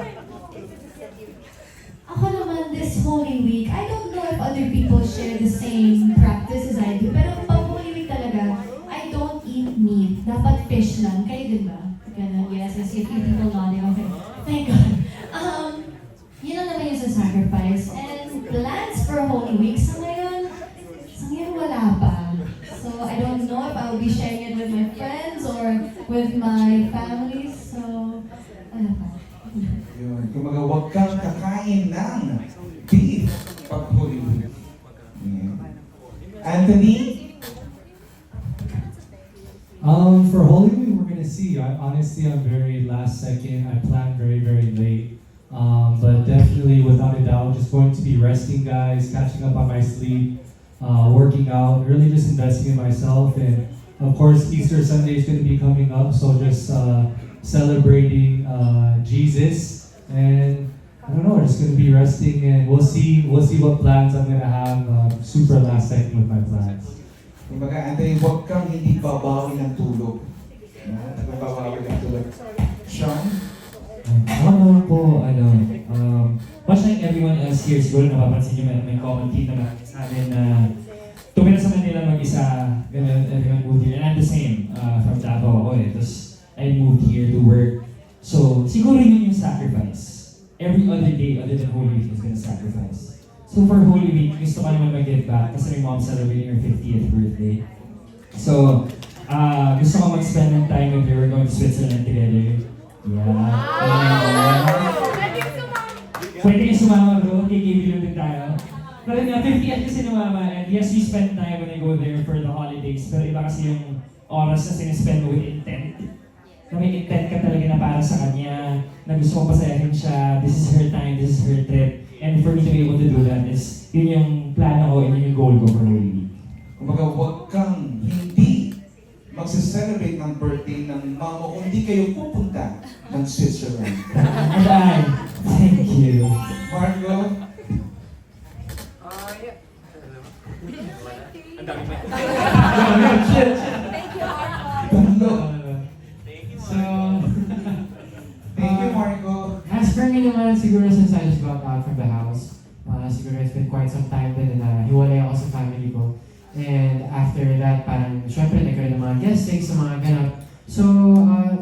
Ako naman, this Holy Week, I don't know if other people share the same practice as I do, pero pag Holy Week talaga, I don't eat meat. Dapat fish lang. Kayo din ba? Ganun, yes, I see a few people nodding. Okay, thank God. Yun ang naman yung sa sacrifice. And plans for Holy Week, sa ngayon wala pa. So, I don't know if I'll be sharing it with my friends or with my family. So, wala pa. Yun. Kumaga, huwag kang kakain ng beef pag Holy Week. Yeah. Anthony? For Holy Week, we're gonna see. Honestly, I'm very last second. I planned very, very late. But definitely, without a doubt, just going to be resting, guys, catching up on my sleep, working out, really just investing in myself. And of course, Easter Sunday is gonna be coming up, so just celebrating Jesus. And I don't know, just gonna be resting, and we'll see what plans I'm gonna have. Super last second with my plans. Kumbaga, Anthony, huwag kang hindi babawi ng tulog. Babawi ng tulog. Sean? Ako naman po, much like everyone else here, siguro napapansin nyo may common theme naman sa amin na tumira sa Manila mag-isa, ganun, everyone moved here. And I'm the same, from Davao ako eh. Tapos, I moved here to work. So, siguro yun yung sacrifice. Every other day, other than Holy Week, is gonna sacrifice. So for Holy Week, gusto ko naman mag-get back kasi my mom's celebrating her 50th birthday. So, gusto ko mag-spend ng time with her. We're going to Switzerland together. Yeah. Pwede kayo sumama bro, KKB din tayo. Pero nga, 50th kasi ni Mama, and yes, we spend time when I go there for the holidays. Pero iba kasi yung oras na sinespend mo with intent. Na may intent ka talaga na para sa kanya, na gusto mo pasayahin siya, this is her time, this is her trip. And for me to be able to do that is, yun yung plano ko and yun yung goal ko for Holy Week. Kumbaga, huwag kang hindi magse-celebrate ng birthday ng mama kung hindi kayo pupunta ng Switzerland. And I, thank you. Marco? Tatlo. So, Thank you, Marco. as for me naman, siguro since I just got out from the house, siguro it's been quite some time din na hiwalay ako sa family ko. And after that, parang syempre nagkaroon ng mga guestings sa mga ganap. So,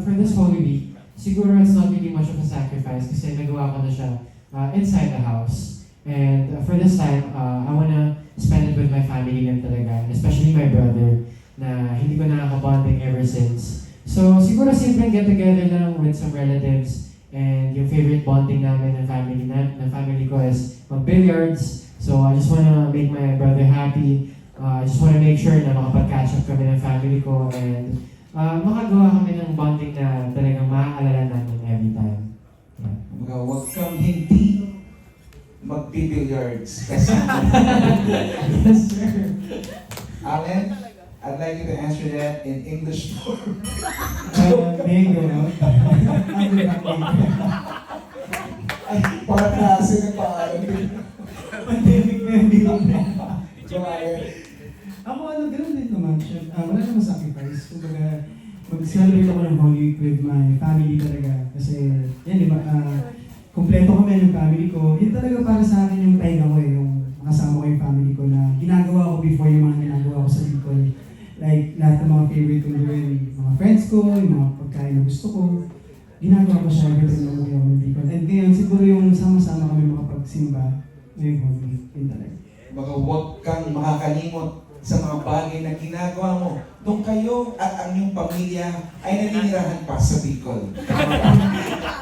for this Holy Week, siguro it's not really much of a sacrifice kasi nagawa ko na siya inside the house. And for this time, I wanna spend it with my family din talaga, and especially my brother, na hindi ko nakaka-bonding ever since. So, siguro simple get-together lang with some relatives, and yung favorite bonding namin ng family ko is mag-billiards. So, I just wanna make my brother happy. I just wanna make sure na makapag-catch up kami ng family ko, and makagawa kami ng bonding na talagang maaalala namin every time. Yes, sir. Alan, I'd like you to answer that in English form. May I go out? I'll be back later. Ay, para klase na paalam. Pandemic na yung bigong Jumaya. Ako ganun din naman. Wala namang sacrifice. Kumbaga, mag-celebrate ako ng Holy Week with my family talaga. Kasi, yan, di ba, kompleto kami ng family ko. Yun talaga para sa akin yung pahinga ko eh. Yung makasama ko yung family ko na ginagawa ko before yung mga ginagawa ko sa Bicol. Like, lahat ng mga favorite kong gawin, mga friends ko, yung mga pagkain na gusto ko. Ginagawa ko siya every time na umuwi ako ng Bicol. And ngayon, siguro yung sama-sama kami makapagsimba ngayong Holy Week. Yun talaga. Mga huwag kang makakalimot sa mga bagay na ginagawa mo. Doon kayo at ang iyong pamilya ay naninirahan pa sa Bicol.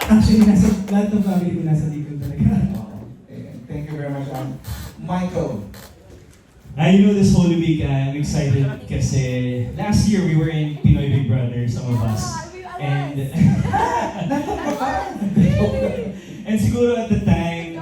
Actually, lahat ng family ko nasa Bicol talaga. Thank you very much, Michael. I know this Holy Week, I'm excited kasi last year we were in Pinoy Big Brother, some of us. And and siguro at the time,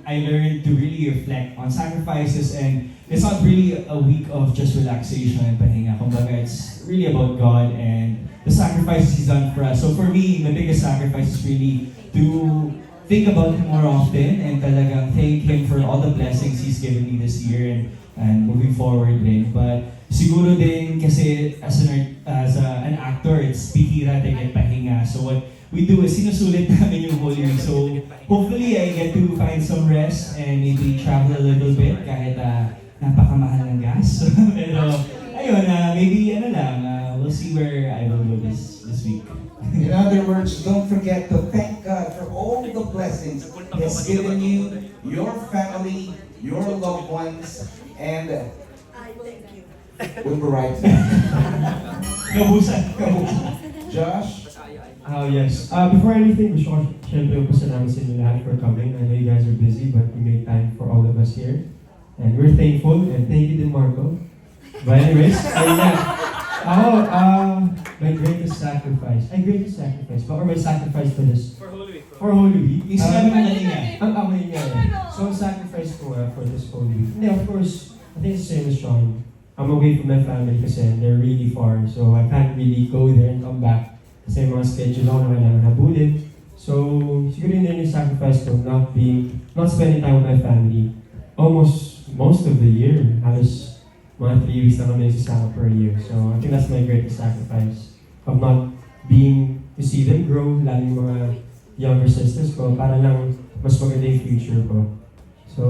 I learned to really reflect on sacrifices, and it's not really a week of just relaxation and pahinga. Kumbaga, it's really about God and the sacrifices He's done for us. So for me, the biggest sacrifice is really to think about Him more often and talagang thank Him for all the blessings He's given me this year and moving forward din. But siguro din kasi as an actor, it's bihira to get pahinga. So what we do is sinusulit namin yung Holy Week. So hopefully I get to find some rest and maybe travel a little bit kahit napakamahal ng gas. Pero ayun, maybe we'll see where I will go this week. In other words, don't forget to thank God for all the blessings He has given you, your family, your loved ones, and we'll be right back. Kabusan. Josh? Yes. Before anything, gusto ko syempre pasalamat sa inyo lahat for coming. I know you guys are busy, but you made time for all of us here. And we're thankful, and thank you to Marco. But anyways, my greatest sacrifice. What were my sacrifice for this? For Holy Week. Yung sinabi mo kanina. Yun nga. So, sacrifice ko for this Holy Week. Yeah, of course, I think it's the same as Sean. I'm away from my family kasi they're really far. So, I can't really go there and come back. Kasi mga schedule ako na kailangan habulin. So, siguro yun yung sacrifice ko, not spending time with my family. Almost most of the year. Halos mga 3 weeks na kami nagsasama per year. So, I think that's my greatest sacrifice. Of not being to see them grow, lalo yung mga younger sisters ko, para lang mas maganda yung future ko. So,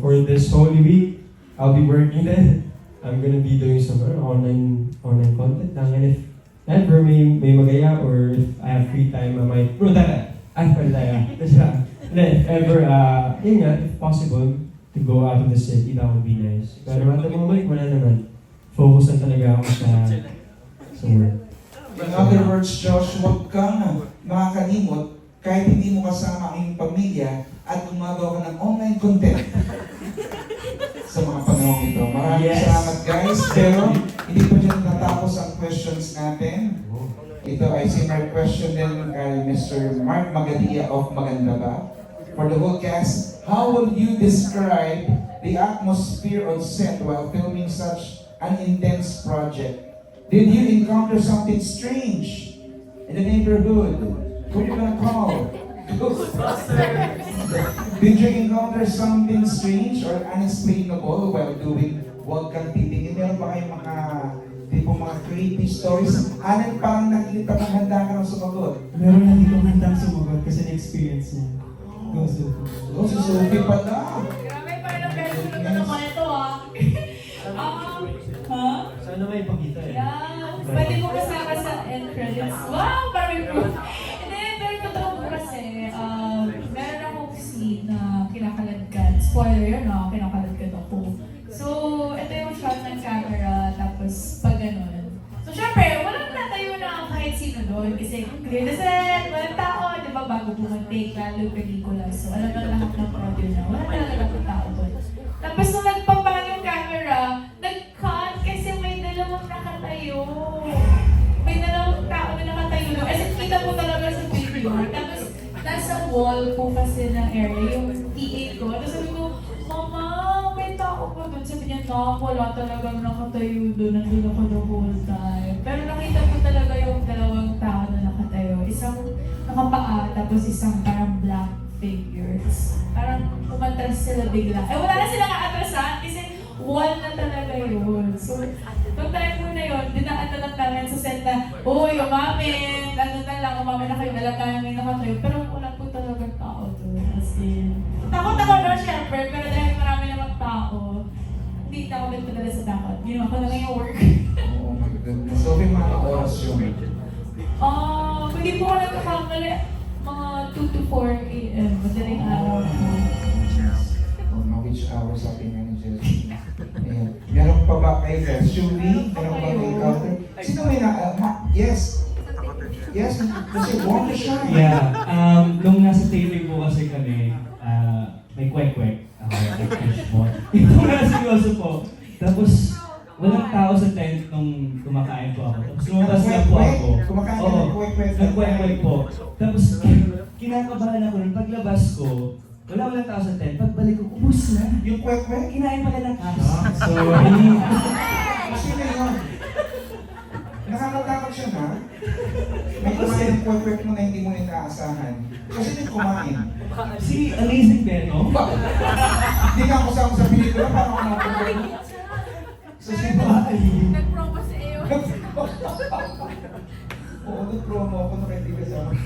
for this Holy Week, I'll be working then. I'm gonna be doing some online content lang. And if ever may magaya or if I have free time, I might... Bro, tara. If ever, yun nga, if possible, to go out of the city, that would be nice. Pero at the moment, wala naman. Focus na talaga ako sa work. In other words, Josh, huwag kang makakalimot kahit hindi mo kasama ang iyong pamilya at gumagawa ka ng online content sa mga panahon ito. Maraming salamat guys, pero hindi pa dyan natapos ang questions natin. Ito ay similar question din kay Mr. Mark Magadia of Maganda Ba. For the whole cast, how will you describe the atmosphere on set while filming such an intense project? Did you encounter something strange in the neighborhood? Who are you gonna call? Ghostbusters! Did you encounter something strange or unexplainable while doing Huwag Kang Titingin? Meron ba kayong mga creepy stories? Anan parang nakikita mo handa ka ng sumagot? Meron na dito handang sumagot kasi na-experience niya. Go, Sophie. Oh, si Sophie pala. Grabe, parang version na naman ito Sana may pakita eh. Yeah, pwede mo kasama sa end credits. Wow, parang hindi, pero totoo po kasi, meron akong scene na kinakaladkad. Spoiler yun, kinakaladkad ako. So, ito yung shot ng camera, tapos pag ganun. So, syempre, walang natayo na kahit sino doon kasi clear the set, walang tao, di ba, bago pumuntik, lalo pelikula. So, alam na lahat ng audio na, wala talaga ng tao doon. Tapos, nung nagpapang yung camera, nag-cut kasi may dalawang nakatayo. May dalawang tao na nakatayo doon. As in, kita mo talaga sa video. Tapos, nasa wall po kasi ng area, yung TA ko. Tapos sabi ko, Mama, may tao ako doon, sabi niya, no, wala talagang nakatayo doon, nandun ako the whole time. Pero nakita ko talaga yung dalawang tao na nakatayo. Isang nakapaa, tapos isang parang black figures. Parang umatras sila bigla. Eh, wala na silang aatrasan kasi wall na talaga yun. So, nung time mo na yun, dinaan na lang namin sa set na, uy, umamin, ano na lang, umamin na kayo, alam namin nakatayo. Pero wala po talagang tao doon. As in, takot ako no, syempre, pero dahil marami namang tao, hindi na ako nagpadala sa takot. Ginawa ko na lang yung work. Oh my goodness. So, may mga oras yun. Hindi po ako nagkakamali. Mga 2 to 4 a.m. Madaling araw po. Mga which hours sabi nga ni Jessie. Ayan. Meron pa ba kayo guys? Shuri? Meron pa ba kayo encounter? Sino may yes. Yes, kasi born to shine. Yeah, nung nasa taping po kasi kami, may kwek-kwek. Ito na seryoso po. Tapos, walang tao sa tent nung kumakain po ako. Tapos lumabas na po ako. Kumakain ka Oo, ng kwek-kwek. nag-kwek-kwek po. Tapos, kinakabahan ako nung paglabas ko, walang tao sa tent. Pagbalik ko, ubus na. Yung kwek-kwek? Kinain pala ng cats. Sorry. Sino yun? Nakakatakot siya na. May kumain ng kwek-kwek mo na hindi mo inaasahan. Kasi yung kumain. Si Amazing Beto. Hindi ka ako sa pelikula, parang ako nakapagod. So, sino? Nag-promo sa iyo. Oo, nag-promo ako, nakaibigan sa akin.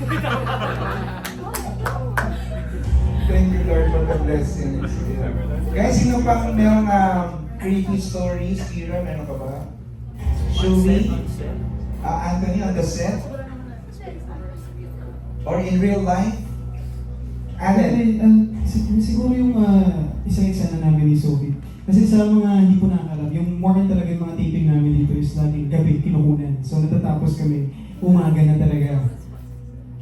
Thank you, Lord, for the blessings. Guys, sino pang merong creepy stories? Kira, meron ka ba? Shumi? Anthony, on the set? Or in real life? Allen? Siguro yung isang eksena namin ni Sophie. Kasi sa mga hindi po nakakalam, yung more on talaga yung mga taping namin dito is laging gabi, kinukunan. So natatapos kami, umaga na talaga.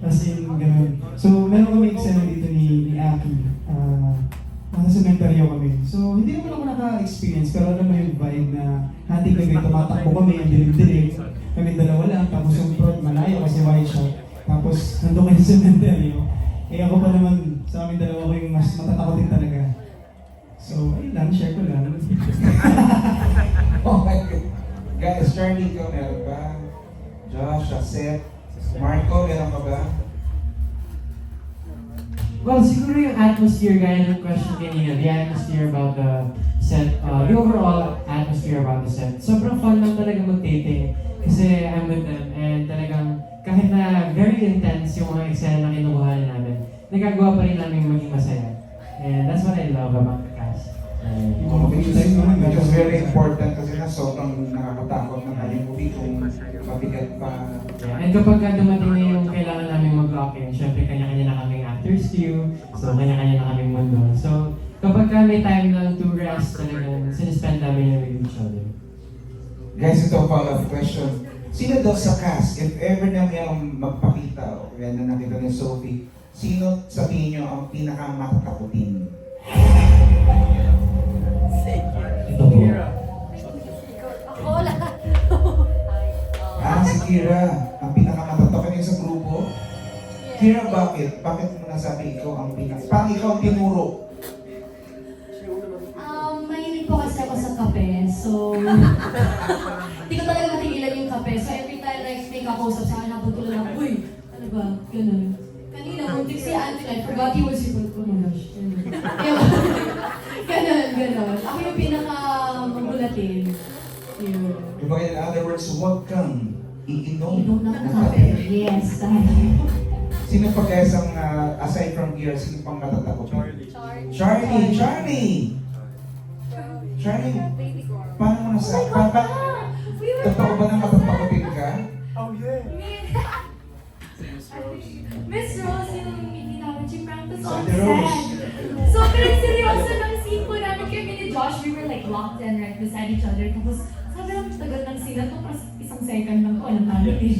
As in, ganun. So meron kami eksena dito ni Aki. Nasa cementerio kami. So hindi naman ako naka-experience, pero alam mo yung vibe na hating gabi, tumatakbo kami, ang dilim-dilim. Kami dalawa lang, tapos yung front malayo kasi white shot. Tapos nandun kayo sa cementerio. Eh ako pa naman, sa amin dalawa ko yung mas matatakotin talaga. So, ayun lang, share ko lang. Oh my God. Guys, Charlie, ikaw meron ba? Josh, Seth, Marco, meron ka ba? Well, siguro yung atmosphere, gaya ng question kanina, the atmosphere about the set, the overall atmosphere about the set. Sobrang fun lang talaga mag-taping kasi I'm with them and talagang kahit na very intense yung mga eksena na kinukuha namin, nagagawa pa rin namin maging masaya. And that's what I love about the cast. Which is very important kasi na sobrang nakakatakot na yung movie kung mabigat pa. Yeah, and kapag dumating na yung kailangan namin mag-lock in, syempre kanya-kanya na kaming actors queue, so kanya-kanya na kaming mundo. So kapag may time lang to rest, talagang sinispend namin yung with each other. Guys, ito follow-up question. Sino daw sa cast, if ever na mayroong magpakita o kaya na nakita ni Sophie, sino sa tingin nyo ang pinakamatatakutin? Ito po. Ako lahat. Si Kira, ang pinakamatatakutin sa grupo? Kira, bakit? Bakit mo nasabi ikaw ang parang ikaw ang tinuro? Mahilig po kasi ako sa kape. So, hindi ko talaga matigilan yung kape. So, every time like may kakausap sa akin, naputulan ako, uy, ano ba? Ganun. Kanina, muntik si Anthony, I forgot he was here. Oh my gosh. Ganun. Ako yung pinaka-magulatin. Yun. Diba, in other words, huwag kang iinom Inom ng kape. Yes, Sino pa guys ang, aside from Kira, sino pang matatakot? Charlie! Paano mo nasabi? Totoo ba na matatakotin ka? Miss Rose, yung hindi namin si practice on Ate Rose. set. So, pinagseryoso ng scene po namin kami ni Josh. We were like locked in right beside each other. Tapos, sabi lang, tagal ng scene na to, parang isang second lang to, alam namin eh.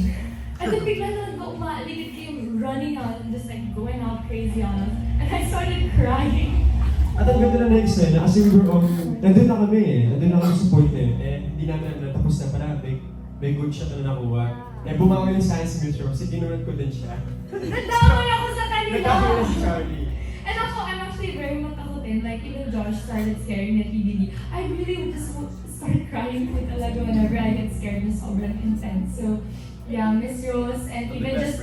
And then bigla na umaaligid kayo running out and just like going out crazy on us. And I started crying. At ang ganda na next na kasi we were all, nandun na kami nandun na kami support hindi namin natapos na parang may good shot na nakuha. Bumawi yung science mutual kasi ginunan ko din siya. Nagdamay ako sa kanila. Nagkakaroon na si Charlie. And ako, I'm actually very matakot natin. Like, even Josh started scaring me at PBB. I really would just start crying po talaga whenever I get scared na sobrang intense. So, yeah, Miss Rose, and even just...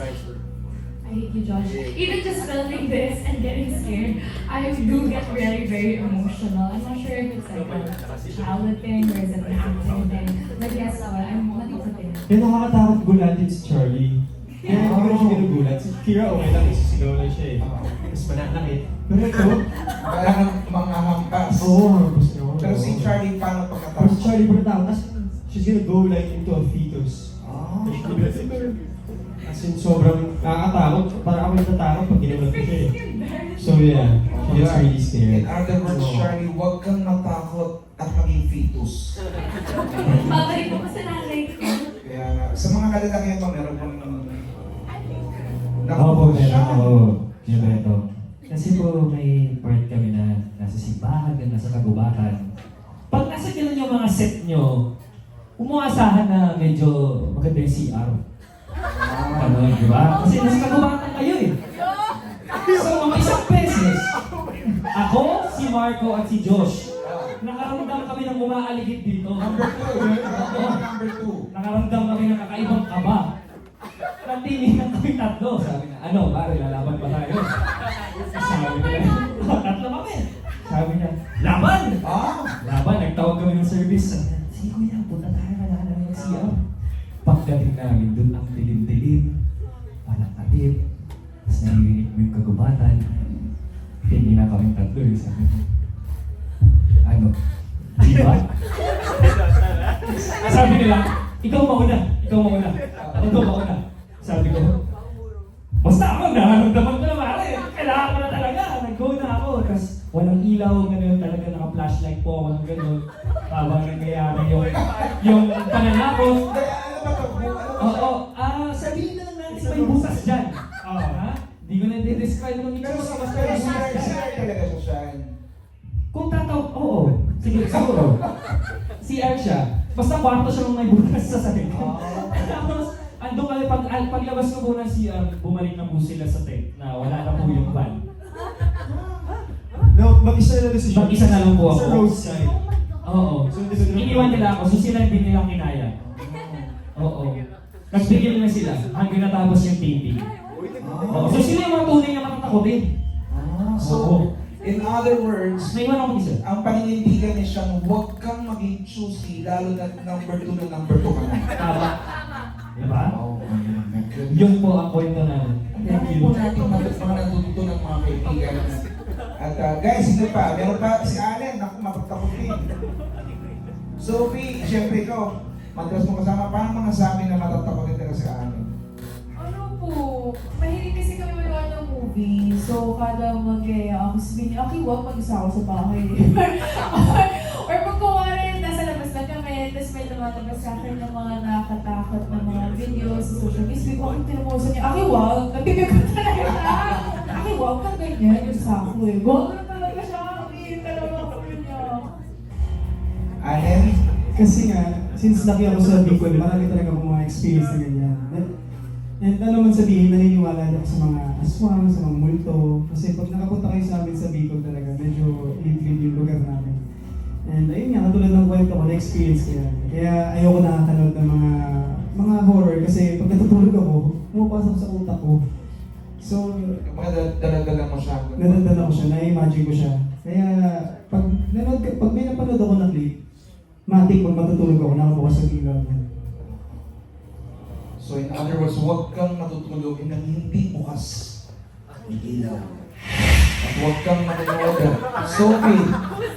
I hate you, Josh. Even just filming this and getting scared, I do get very, very emotional. I'm not sure if it's like a childhood thing or is it a acting thing. But yes, I'm matipid. Yung nakakatakot gulatin si Charlie. Kaya hindi ko na siya ginugulat. Si Kira okay lang, isisigaw lang siya eh. Tapos mananakit. Pero ito, Mga hampas. oo, hampas na ako. Pero si Charlie, paano Pero pagkatapos? si Charlie pala tao, tapos she's gonna go like into a fetus. Ah. As in, sobrang nakakatakot. Parang ako natatakot pag ginulat ko siya eh. So yeah, she gets really scared. In other words, Charlie, huwag kang matakot at maging fetus. Babalik ko sa nanay ko. Kaya nga, sa mga kalalakihan pa, meron pang Ako po, meron ako. Gilberto. Kasi po may part kami na nasa simbahan, nasa kagubatan. Pag nasa ganun yung mga set nyo, umuasahan na medyo maganda yung CR. Ano, di ba? Kasi nasa kagubatan kayo eh. So, mga isang beses, ako, si Marco at si Josh, nakaramdam kami ng umaaligid dito. Number 2. Nakaramdam kami ng kakaibang kaba. Natingin kami tatlo. Sabi na, ano, pare, lalaban ba tayo? Sabi nila, tatlo kami. Sabi niya, laban! Laban, nagtawag kami ng service. Sabi niya, sige kuya, punta tayo na lang ng siya. Pagdating namin doon, ang dilim-dilim, walang katip, tapos naririnig mo yung kagubatan. Tingin na kami tatlo eh, sabi niya. Ano? Di ba? Sabi nila, ikaw mauna. Sabi ko, basta ako, nararamdaman ko na pare. Kailangan ko na talaga. Nag-go na ako. Tapos walang ilaw, gano'n talaga, naka-flashlight po ako ng gano'n. Habang nangyayari yung pananakot. Oo, sabihin na lang natin may butas dyan. Ha? Di ko na describe nung ikaw. Basta may butas dyan. talaga siya shine. Kung tatawag, oo. Sige, siguro. CR siya. Basta kwarto siya nung may butas sa sarili. Tapos, andun kami, paglabas ko po ng CR, bumalik na po sila sa tent na wala na po yung van. No, mag-isa na lang si Sean. Mag-isa na lang po ako. Sa roadside. Oo. Iniwan nila ako, so sila hindi nila kinaya. Oo. Nagbigil na sila hanggang natapos yung taping. Oo. So sila yung mga tunay na matatakotin. So, in other words, Naiwan ako isa. ang paninindigan niya siyang huwag kang maging choosy, lalo na number 2 na number 2 ka na. Tama. Diba? Oh, my goodness. Yun po ang kwento namin. Ang dami po natin mga natututo ng mga kaibigan. At guys, hindi pa. Meron pa si Allen. Naku, mapagtakutin. Sophie, siyempre ikaw. Madalas mo kasama. Paano mga sabi na matatakutin talaga si Allen? Ano po, mahilig kasi kami manood ng movie. So, kada mag-gaya ako, sabihin niya, okay, wag mag-isa ako sa bahay. Or pag kuwari, nasa labas na kami, tapos may lumalabas sa akin ng mga nakakatakot na mga videos sa social media. Sabi ko, akong tinamusan niya, okay, wag. Nabibig ko talaga siya. Okay, wag kang ganyan. Yung sako eh. Wag na talaga siya. Hindi talaga ako niya. Allen? Kasi nga, since laki ako sa Bicol, marami talaga akong mga experience na ganyan. And ano man sabihin, naniniwala ako sa mga aswang, sa mga multo. Kasi pag nakapunta kayo sa amin sa Bicol talaga, medyo live yung lugar namin. And ayun nga, katulad ng kwento ko, na-experience ko yan. Kaya ayoko nakakanood ng mga horror kasi pag natutulog ako, pumapasok sa utak ko. So, Mga daladala mo siya. nadadala ko siya, na-imagine ko siya. Kaya pag may napanood ako ng clip, matik pag matutulog ako, nakabukas ang ilaw. So in other words, huwag kang matutulogin ng hindi bukas ang ilaw. At huwag kang manonood. Sophie,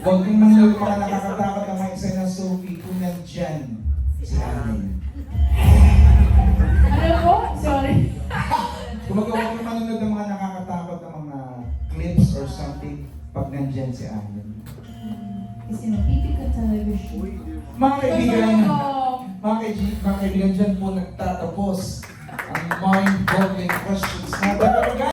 huwag kang manonood mga nakakatakot na mga eksena, Sophie, kung nandyan si Allen. Ano po? Sorry. Kung huwag kang manonood ng mga nakakatakot na mga clips or something pag nandyan si Allen. Kasi napipig ka talaga siya. Mga kaibigan, Totoo. mga kaibigan dyan po nagtatapos ang mind-boggling questions na